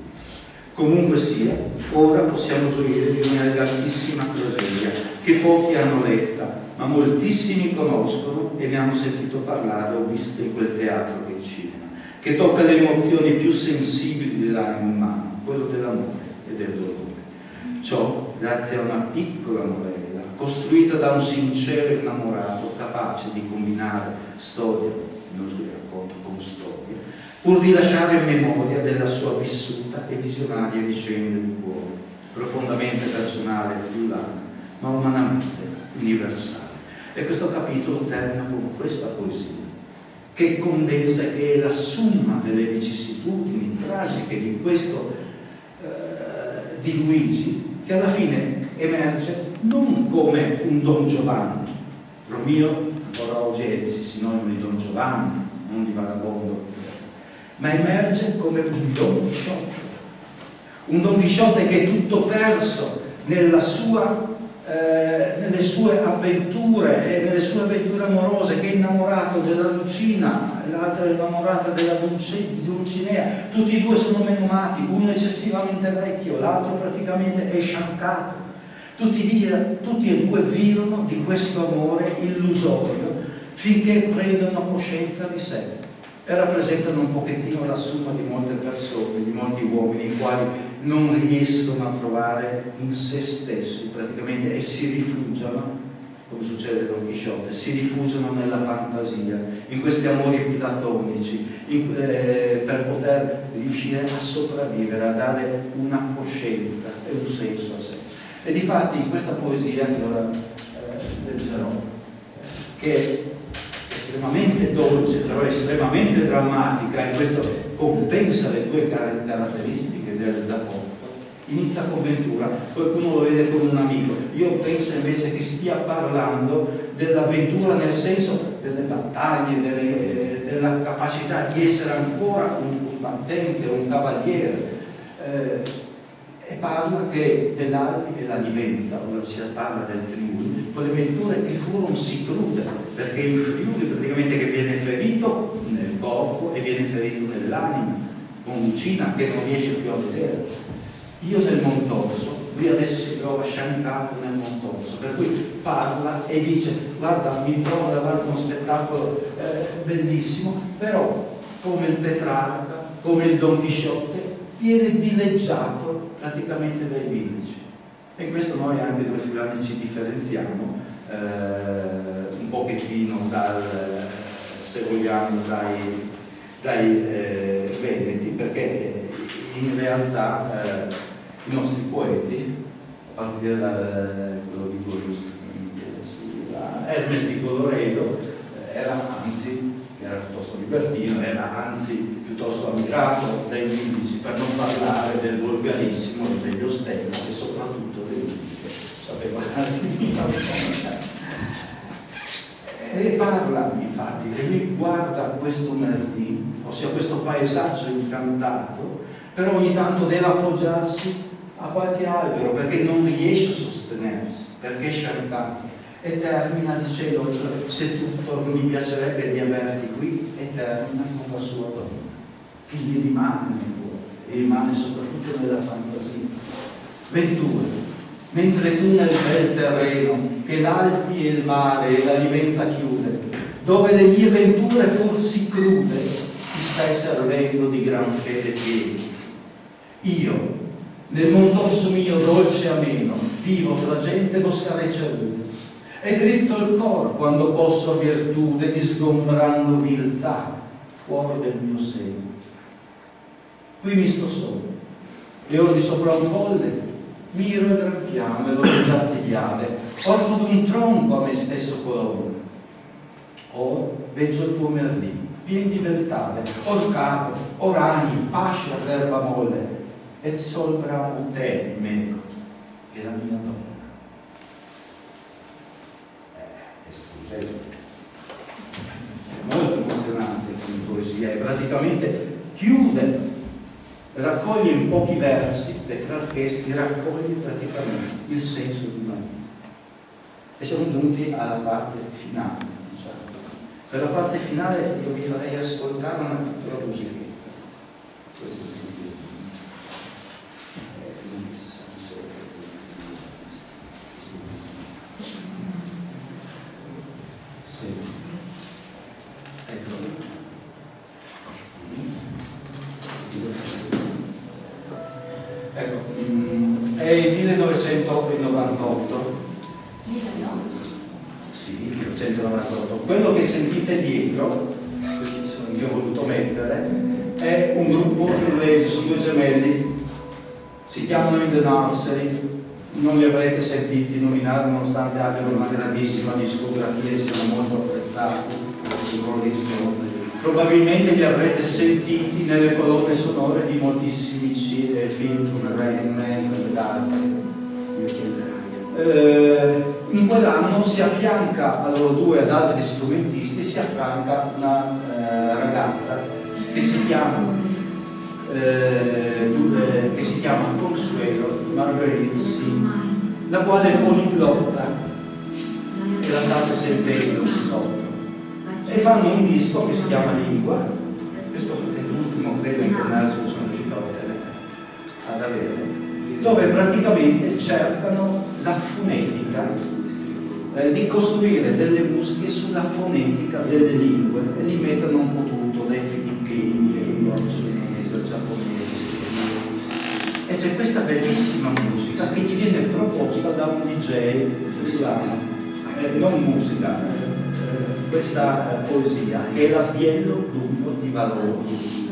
Comunque sia, ora possiamo gioire di una elegantissima tragedia che pochi hanno letta, ma moltissimi conoscono e ne hanno sentito parlare o visto in quel teatro che è il cinema, che tocca le emozioni più sensibili dell'animo umano, quello dell'amore e del dolore. Ciò grazie a una piccola novella, costruita da un sincero innamorato, capace di combinare storia, non sui racconti, con storia, pur di lasciare memoria della sua vissuta e visionaria vicenda di cuore, profondamente personale e friulana, ma umanamente universale. E questo capitolo termina con questa poesia, che condensa, che è la somma delle vicissitudini tragiche di questo di Luigi, che alla fine emerge non come un Don Giovanni. Romeo ancora oggi è sinonimo di Don Giovanni, non di vagabondo, ma emerge come un Don Chisciotte. Un Don Chisciotte che è tutto perso nelle sue avventure e nelle sue avventure amorose, che è innamorato della Lucina, l'altra è innamorata della Dulcinea. Tutti e due sono menomati, uno eccessivamente vecchio, l'altro praticamente è sciancato. Tutti e due vivono di questo amore illusorio finché prendono coscienza di sé e rappresentano un pochettino la somma di molte persone, di molti uomini, i quali non riescono a trovare in se stessi praticamente, e si rifugiano, come succede a Don Chisciotte, si rifugiano nella fantasia, in questi amori platonici, per poter riuscire a sopravvivere, a dare una coscienza e un senso a sé. E difatti in questa poesia che ora leggerò, che è estremamente dolce, però estremamente drammatica, e questo compensa le due caratteristiche da poco. Inizia con Ventura, qualcuno lo vede come un amico, io penso invece che stia parlando dell'avventura nel senso delle battaglie, della capacità di essere ancora un combattente, un cavaliere, e parla che dell'Alpi e la Livenza, ora si parla del Friuli, quelle venture che furono si crude, perché il Friuli praticamente che viene ferito nel corpo e viene ferito nell'anima, con Lucina che non riesce più a vedere. Io nel Montorso, lui adesso si trova sciancato nel Montorso, per cui parla e dice: guarda, mi trovo davanti a uno spettacolo bellissimo, però come il Petrarca, come il Don Chisciotte, viene dileggiato praticamente dai biblici. E in questo noi anche noi friulani ci differenziamo un pochettino se vogliamo, dai veneti, perché in realtà i nostri poeti, a partire da quello di Hermes di Colloredo, era anzi, era piuttosto libertino, era anzi piuttosto ammirato dai biblici, per non parlare del volgarismo degli Ostello e soprattutto dei biblici, sapeva e parla infatti, e lui guarda questo Merlin, ossia questo paesaggio incantato, però ogni tanto deve appoggiarsi a qualche albero perché non riesce a sostenersi, perché è sciancato, e termina dicendo: se tu torni mi piacerebbe di averti qui, e termina con la sua donna, che gli rimane nel cuore, e rimane soprattutto nella fantasia. Ventura, mentre tu nel bel terreno che l'Alpi e il mare e la Livenza chiude, dove le mie venture fur si crude, ti stai servendo di gran fede pieni. Io, nel Montorso mio dolce ameno, vivo tra gente lo scarecciaruto, e drizzo il cor quando posso a virtude, disgombrando viltà fuori del mio seno. Qui mi sto solo, e or di sopra un colle miro il gran piano e l'orizzonte viale, orfo d'un tronco a me stesso colore. Or veggio il tuo Merlì, pien di beltade, or capo, or ragni, pascia d'erba molle, et sol bramo te, meco, e la mia donna. È molto emozionante come poesia e praticamente chiude, raccoglie in pochi versi, Petrarcheschi raccoglie praticamente il senso di una vita. E siamo giunti alla parte finale, diciamo. Per la parte finale io vi farei ascoltare una piccola musichetta. Ecco, è il 1998. Sì, 1998. Quello che sentite dietro, che ho voluto mettere, è un gruppo inglese, sono due gemelli, si chiamano In The Nursery. Non li avrete sentiti nominare nonostante abbiano una grandissima discografia e siano molto apprezzati. Probabilmente li avrete sentiti nelle colonne sonore di moltissimi film come Rain Man ed altri. In quell'anno si affianca a loro due, ad altri strumentisti, si affianca una ragazza che si chiama Consuelo Marguerite Singh, la quale è poliglotta e la state sentendo qui sotto, e fanno un disco che si chiama Lingua. Questo è l'ultimo, credo, in commercio che sono riuscito ad avere, dove praticamente cercano la fonetica, di costruire delle musiche sulla fonetica delle lingue, e li mettono un po' tutto, dai filippini, al cinese, al giapponese, e c'è questa bellissima musica che gli viene proposta da un DJ friulano, non musica, questa poesia, che è la Biello Dungo di Valori,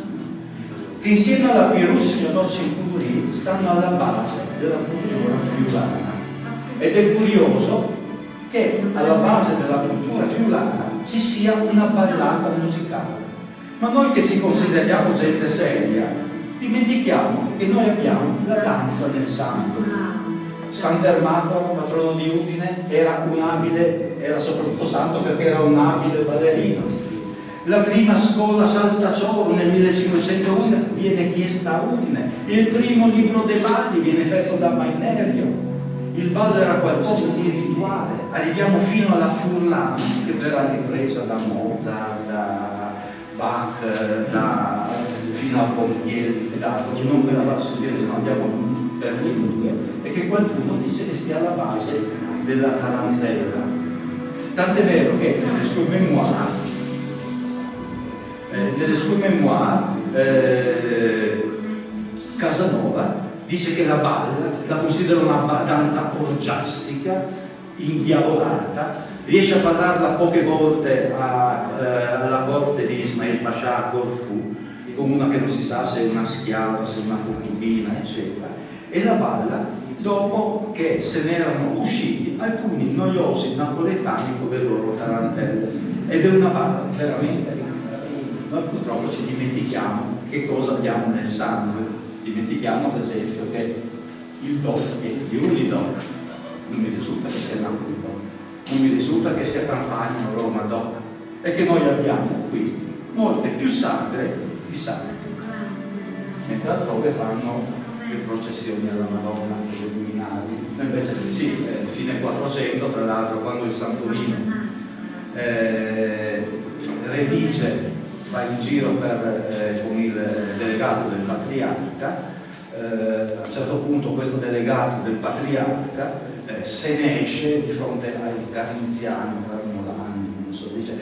che insieme alla Pirussi e Noccincuri stanno alla base della cultura friulana. Ed è curioso che alla base della cultura friulana ci sia una ballata musicale. Ma noi che ci consideriamo gente seria, dimentichiamo che noi abbiamo la danza del sangue. Sant'Ermacoro, patrono di Udine, era soprattutto santo perché era un abile ballerino. La prima scuola Saltacciolo nel 1501 viene chiesta a Udine. Il primo libro dei balli viene fatto da Mainerio. Il ballo era qualcosa di rituale. Arriviamo fino alla Furlan, che verrà ripresa da Mozart, da Bach, fino a Ponchielli, non ve la faccio dire se no andiamo per minuti, e che qualcuno dice che stia alla base della tarantella. Tant'è vero che nelle sue memoir Casanova dice che la balla la considera una danza orgiastica, indiavolata, riesce a ballarla poche volte alla corte di Ismail Pasha a Corfù, con una che non si sa se è una schiava, se è una concubina, eccetera, e la balla dopo che se ne erano usciti alcuni noiosi napoletani con le loro tarantelle. Ed è una balla veramente, noi purtroppo ci dimentichiamo che cosa abbiamo nel sangue. Dimentichiamo ad esempio che il DOC è Friuli-DOC, non mi risulta che sia Napoli-DOC, non mi risulta che sia Campania o Roma-DOC, e che noi abbiamo qui molte più sagre di santi, mentre altrove fanno le processioni alla Madonna, le luminari. Noi invece sì, fine 400 tra l'altro, quando il Sant'Onino redige, va in giro con il delegato del patriarca, a un certo punto questo delegato del patriarca se ne esce di fronte ai carinziani, carnolani, non so, dice: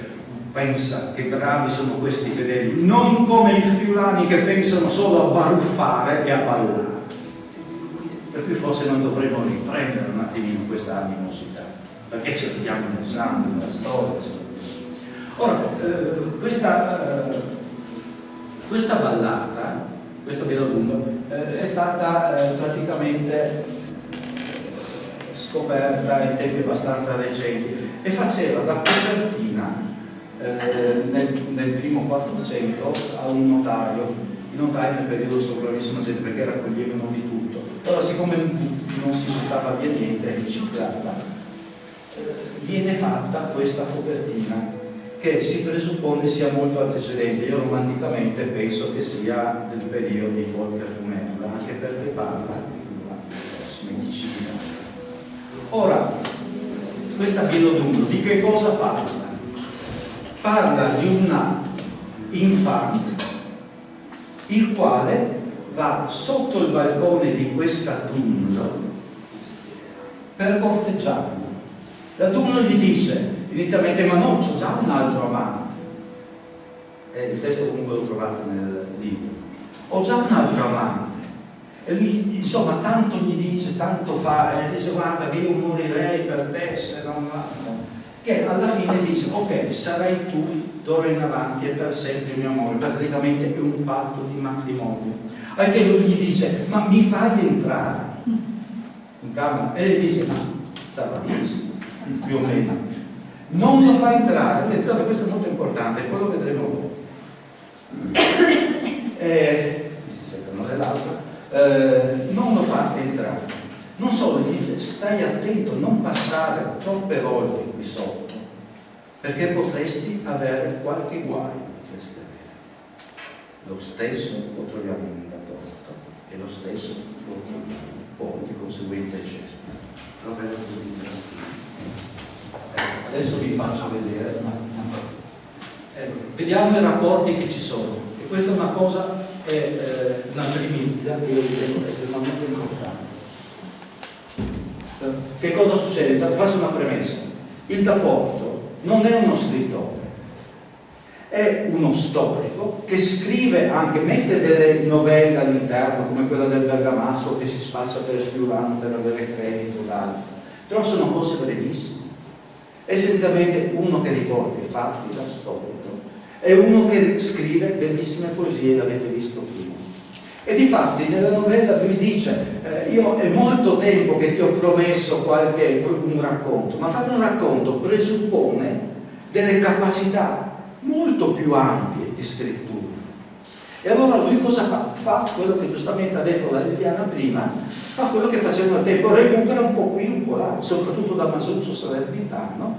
pensa che bravi sono questi fedeli, non come i friulani che pensano solo a baruffare e a ballare. Per cui forse noi dovremmo riprendere un attimino questa animosità, perché ci vediamo nel sangue, nella storia. Ora, questa ballata, questo Bielodungo, è stata praticamente scoperta in tempi abbastanza recenti e faceva da copertina nel primo 400 a un notaio. I notai nel periodo sopravvissero gente perché raccoglievano di tutto. Allora, siccome non si buttava via niente, riciclava, viene fatta questa copertina che si presuppone sia molto antecedente. Io romanticamente penso che sia del periodo di Volker Fumerla, anche perché parla di prossime 15.000 anni. Ora, questa Bilodunno di che cosa parla? Parla di una infant il quale va sotto il balcone di questa Dunno per corteggiarla. La Dunno gli dice inizialmente: ma no, c'ho già un altro amante. Il testo comunque lo trovate nel libro. Ho già un altro amante. E lui insomma tanto gli dice, tanto fa, dice: guarda che io morirei per te se non... Che alla fine dice: ok, sarai tu d'ora in avanti e per sempre il mio amore. Praticamente è un patto di matrimonio. Anche lui gli dice: ma mi fai entrare in camera? E lei dice: ma sarà visto, più o meno. Non lo fa entrare. Attenzione, questo è molto importante, poi lo vedremo dopo. Si seccano nell'altro. Non lo fa entrare. Non solo, gli dice: stai attento, non passare troppe volte qui sotto, perché potresti avere qualche guaio. Lo stesso lo troviamo in Da Torto e lo stesso lo troviamo poi di conseguenza in Shakespeare. Adesso vi faccio vedere, vediamo i rapporti che ci sono, e questa è una cosa, è una primizia che io ritengo estremamente importante. Che cosa succede? Faccio una premessa. Il Da Porto non è uno scrittore, è uno storico che scrive anche, mette delle novelle all'interno, come quella del Bergamasco che si spaccia per Fiorano per avere credito d'altro, però sono cose brevissime. Essenzialmente uno che riporta i fatti da storico è uno che scrive bellissime poesie, l'avete visto prima. E difatti nella novella lui dice: io è molto tempo che ti ho promesso un racconto, ma fare un racconto presuppone delle capacità molto più ampie di scrittura. E allora lui cosa fa? Fa quello che giustamente ha detto la Liliana prima, fa quello che faceva al tempo, recupera un po' qui, un po' là, soprattutto da Masuccio Salernitano,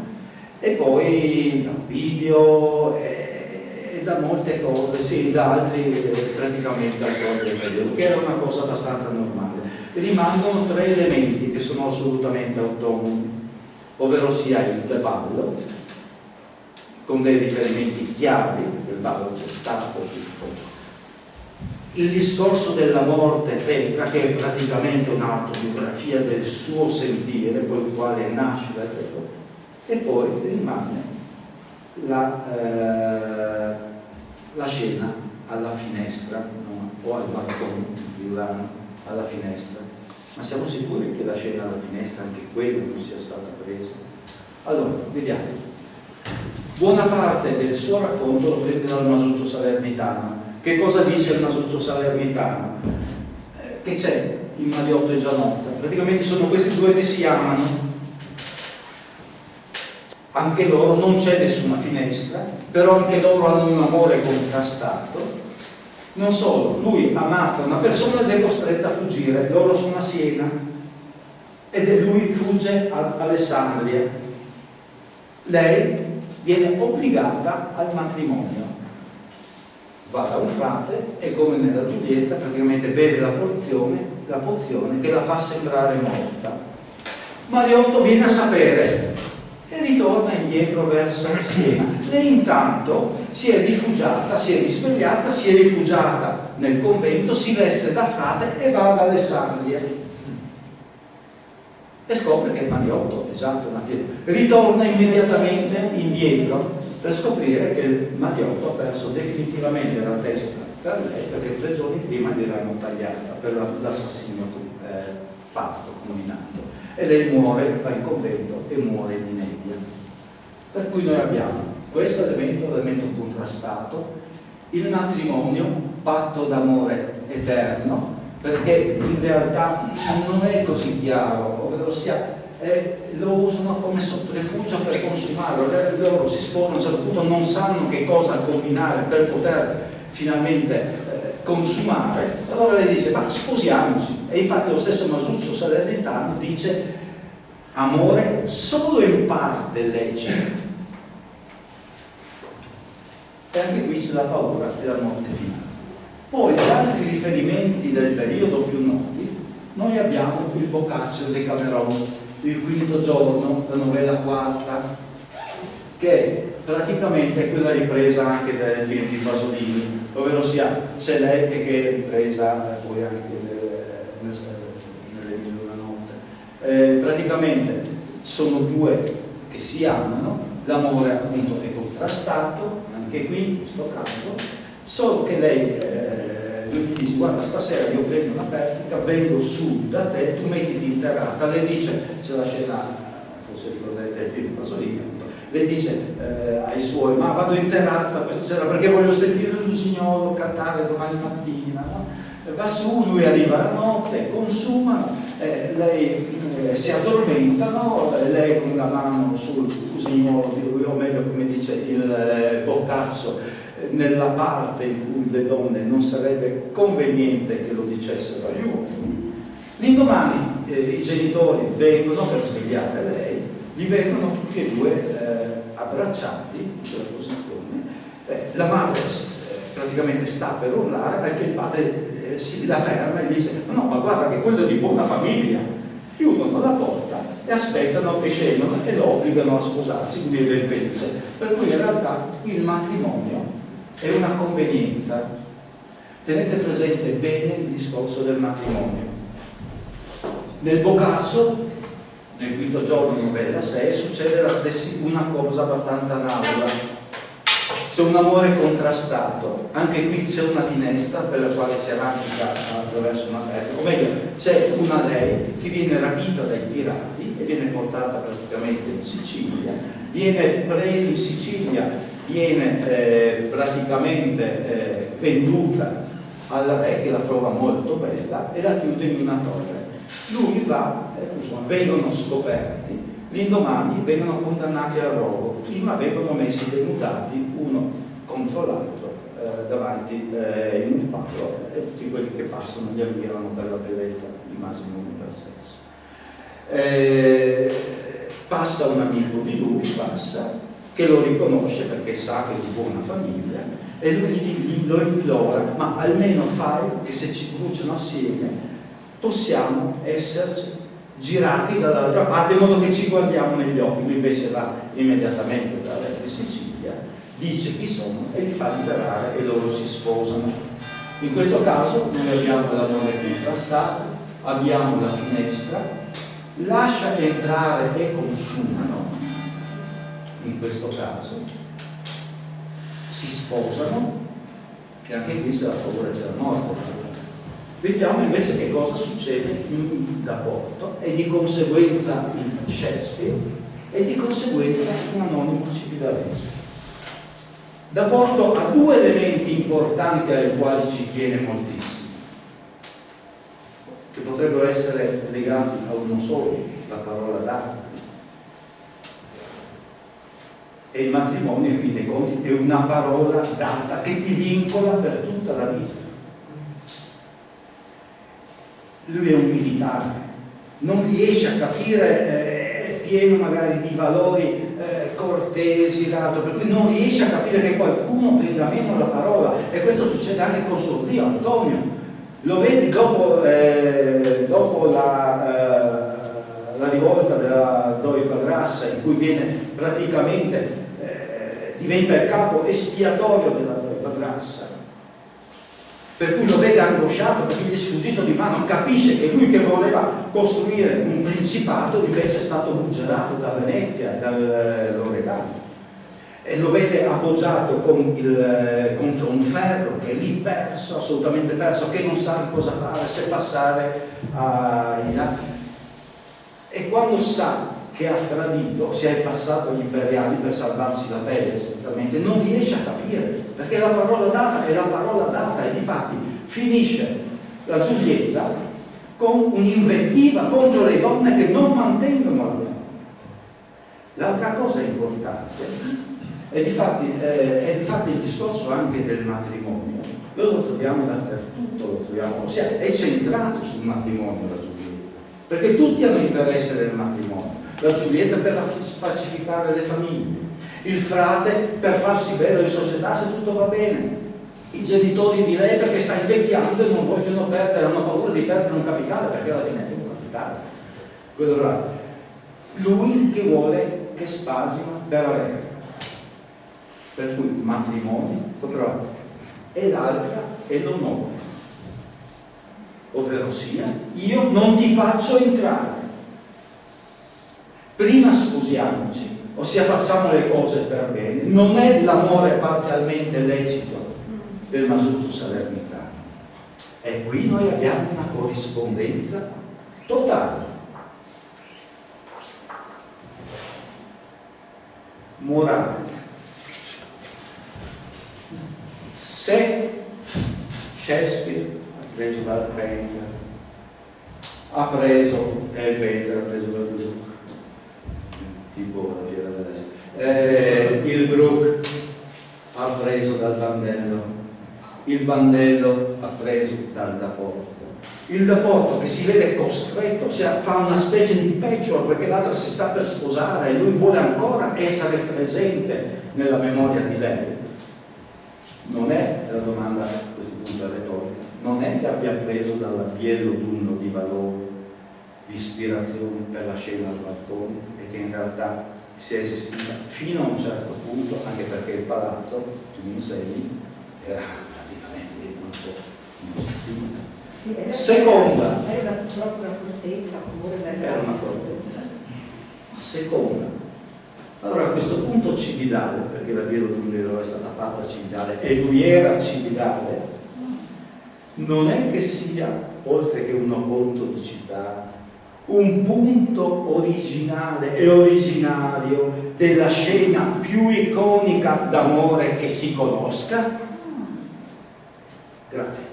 e poi da Ovidio e da molte cose, sì, da altri praticamente autori del periodo, che era una cosa abbastanza normale. Rimangono tre elementi che sono assolutamente autonomi, ovvero sia il ballo, con dei riferimenti chiari, perché il ballo c'è stato, il discorso della morte Petra, che è praticamente un'autobiografia del suo sentire, con il quale nasce da Petra, e poi rimane la scena alla finestra, o al balcone di Urano, alla finestra. Ma siamo sicuri che la scena alla finestra, anche quella, non sia stata presa? Allora, vediamo. Buona parte del suo racconto lo prende dal Masuccio Salernitano. Che cosa dice il Masuccio Salernitano? Che c'è in Mariotto e Gianozza. Praticamente sono questi due che si amano. Anche loro non c'è nessuna finestra, però anche loro hanno un amore contrastato. Non solo, lui ammazza una persona ed è costretto a fuggire. Loro sono a Siena ed lui fugge ad Alessandria. Lei viene obbligata al matrimonio. Va da un frate e, come nella Giulietta, praticamente beve la pozione che la fa sembrare morta. Mariotto viene a sapere e ritorna indietro verso Siena. Lei intanto si è rifugiata, si è risvegliata, si è rifugiata nel convento, si veste da frate e va ad Alessandria. E scopre che Mariotto è già tornato. Ritorna immediatamente indietro per scoprire che Mariotto ha perso definitivamente la testa per lei, perché 3 giorni prima gliel'hanno tagliata per l'assassinio fatto, combinato, e lei muore, va in convento e muore in inedia. Per cui noi abbiamo questo elemento contrastato, il matrimonio, patto d'amore eterno, perché in realtà non è così chiaro, ovvero sia lo usano come sotterfugio per consumarlo. Loro si sposano, a un certo punto non sanno che cosa combinare per poter finalmente consumare, allora lei dice ma sposiamoci. E infatti lo stesso Masuccio Salernitano dice amore solo in parte lecito. E anche qui c'è la paura della morte finale. Poi da altri riferimenti del periodo più noti noi abbiamo il Boccaccio dei Cameroni, il Quinto Giorno, la novella quarta, che praticamente è quella ripresa anche dal film di Pasolini, ovvero sia c'è lei che è ripresa poi anche nelle Mille e una notte. Praticamente sono due che si amano, l'amore appunto è contrastato, anche qui in questo caso, solo che lei lui gli dice guarda stasera io prendo una perdita, vengo su da te, tu mettiti in terrazza. Lei dice, c'è la scena, forse ricordate il film di Pasolini, lei dice ai suoi ma vado in terrazza questa sera perché voglio sentire l'usignolo cantare domani mattina, no? Va su, lui arriva la notte, consumano, lei si addormentano, lei con la mano sul usignolo di lui, o meglio come dice il Boccaccio, nella parte in cui le donne non sarebbe conveniente che lo dicessero agli uomini. L'indomani i genitori vengono per svegliare lei, li vedono tutti e due abbracciati in quella posizione. La madre praticamente sta per urlare perché il padre la ferma e gli dice no ma guarda che quello è di buona famiglia. Chiudono la porta e aspettano che scendono e lo obbligano a sposarsi, quindi è ben felice. Per cui in realtà il matrimonio è una convenienza. Tenete presente bene il discorso del matrimonio. Nel Boccaccio, nel Quinto Giorno, novella 6, succede una cosa abbastanza analoga. C'è un amore contrastato, anche qui c'è una finestra per la quale si arrampica attraverso una perla, o meglio, c'è una lei che viene rapita dai pirati e viene portata praticamente in Sicilia, in Sicilia viene praticamente venduta al re che la trova molto bella e la chiude in una torre. Lui va, insomma, vengono scoperti, l'indomani vengono condannati al rogo, prima vengono messi denudati uno contro l'altro davanti in un palo e tutti quelli che passano li ammirano per la bellezza, immagino universale. Passa un amico di lui, che lo riconosce perché sa che è di buona famiglia e lui lo implora, ma almeno fai che se ci bruciano assieme possiamo esserci girati dall'altra parte in modo che ci guardiamo negli occhi. Lui invece va immediatamente dal re di Sicilia, dice chi sono e li fa liberare e loro si sposano. In questo caso noi abbiamo l'amore contrastato, abbiamo la finestra, lascia entrare e consumano. In questo caso si sposano e anche qui c'è la paura e c'è la morte. Vediamo invece che cosa succede in rapporto e di conseguenza in Shakespeare e di conseguenza in Anonimo Civitarese. D'apporto a due elementi importanti ai quali ci tiene moltissimo, che potrebbero essere legati a uno solo, la parola data. E il matrimonio, in fin dei conti, è una parola data che ti vincola per tutta la vita. Lui è un militare, non riesce a capire, è pieno magari di valori cortesi, per cui non riesce a capire che qualcuno prenda meno la parola, e questo succede anche con suo zio Antonio. Lo vedi dopo la rivolta della Zoe Pagrassa, in cui viene praticamente diventa il capo espiatorio della Zoe Pagrassa, per cui lo vede angosciato perché gli è sfuggito di mano, capisce che lui che voleva costruire un principato invece è stato buggerato da Venezia, dal Loredano, e lo vede appoggiato contro un ferro che è lì perso, assolutamente perso, che non sa cosa fare, se passare in là. E quando sa che ha tradito, si è passato agli imperiali per salvarsi la pelle essenzialmente, non riesce a capire, perché la parola data è la parola data, e difatti finisce la Giulietta con un'invettiva contro le donne che non mantengono la parola. L'altra cosa importante è difatti il discorso anche del matrimonio. Noi lo troviamo dappertutto, lo troviamo, ossia è centrato sul matrimonio la Giulietta, perché tutti hanno interesse del matrimonio. La Giulietta per pacificare le famiglie, il frate per farsi bello in società se tutto va bene, i genitori di lei perché sta invecchiando e non vogliono perdere, hanno paura di perdere un capitale, perché alla fine è un capitale. Quello là. Lui che vuole che spasima per avere. Per cui matrimonio, e l'altra è l'onore, ovvero sia io non ti faccio entrare, prima sposiamoci, ossia facciamo le cose per bene. Non è l'amore parzialmente lecito del Masuccio Salernitano, e qui noi abbiamo una corrispondenza totale. Morale: se Shakespeare ha preso dal Painter, ha preso il Painter, ha preso dal Brook, tipo la Fiera dell'Est, il Brook ha preso dal Bandello, il Bandello ha preso dal Daporto, il Daporto che si vede costretto, cioè fa una specie di patchwork perché l'altra si sta per sposare e lui vuole ancora essere presente nella memoria di lei. Non è la domanda, a questo punto è retorica, non è che abbia preso dalla Piello Dunno di valore, di ispirazione per la scena al balcone, e che in realtà sia esistita fino a un certo punto, anche perché il palazzo, tu mi insegni, era praticamente un po' incisivo. Sì, Seconda, era proprio una fortezza, era una fortezza. Seconda, allora a questo punto Cividale, perché la Piero Dunno è stata fatta Cividale e lui era Cividale, non è che sia, oltre che uno conto di citare, un punto originale e originario della scena più iconica d'amore che si conosca? Grazie.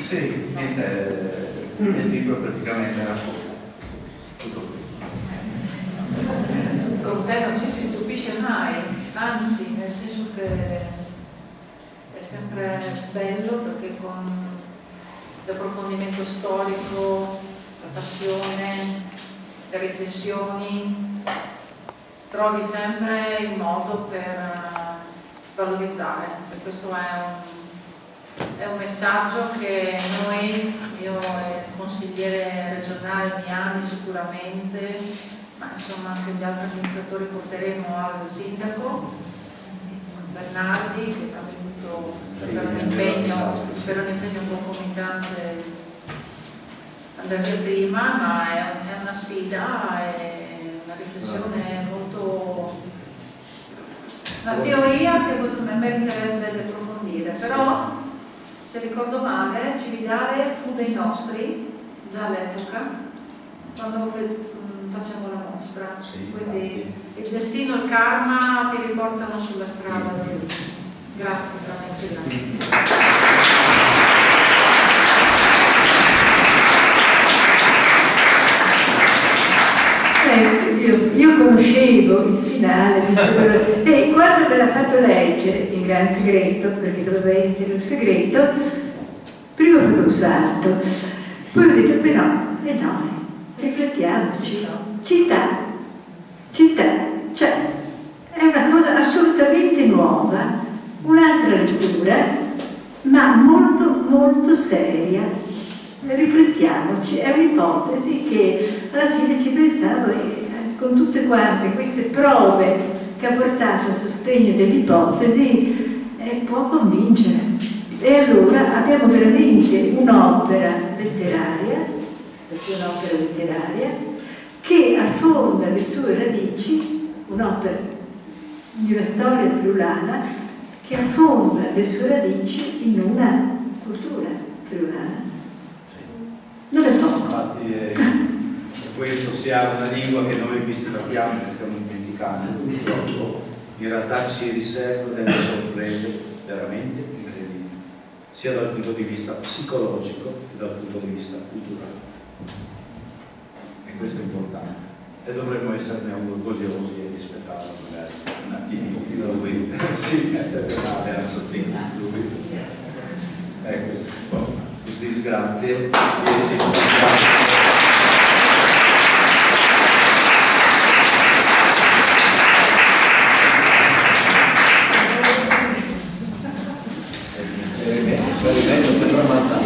Sì, niente, il libro praticamente era tutto questo. Con te non ci si stupisce mai, anzi, nel senso che è sempre bello, perché con l'approfondimento storico, la passione, le riflessioni, trovi sempre il modo per valorizzare, e questo è un messaggio che noi, io e il consigliere regionale Miani sicuramente, ma insomma anche gli altri amministratori porteremo al sindaco Bernardi, che ha venuto per un impegno concomitante andare prima, ma è una sfida, è una riflessione molto, una teoria che meriterebbe di approfondire, però se ricordo male Cividale fu dei nostri già all'epoca quando facciamo la mostra, Sì, quindi il destino e il karma ti riportano sulla strada di... Grazie veramente. Io conoscevo il finale e quando me l'ha fatto leggere in gran segreto, perché doveva essere un segreto, prima ho fatto un salto, poi ho detto beh no, riflettiamoci, ci sta, cioè è una cosa assolutamente nuova, un'altra lettura, ma molto molto seria. Riflettiamoci, è un'ipotesi che alla fine ci pensavo, e con tutte quante queste prove che ha portato a sostegno dell'ipotesi può convincere. E allora abbiamo veramente un'opera letteraria, perché è un'opera letteraria, che affonda le sue radici, un'opera di una storia friulana che affonda le sue radici in una cultura friulana. Non è poco. Infatti questo sia una lingua che noi qui trattiamo e stiamo dimenticando, purtroppo in realtà ci riserva delle sorprese veramente incredibili, sia dal punto di vista psicologico che dal punto di vista culturale. E questo è importante. E dovremmo esserne orgogliosi e rispettarlo magari un attimo lui. Sì, era sottile lui. Ecco, disgrazie. Per il sembra ammazzato.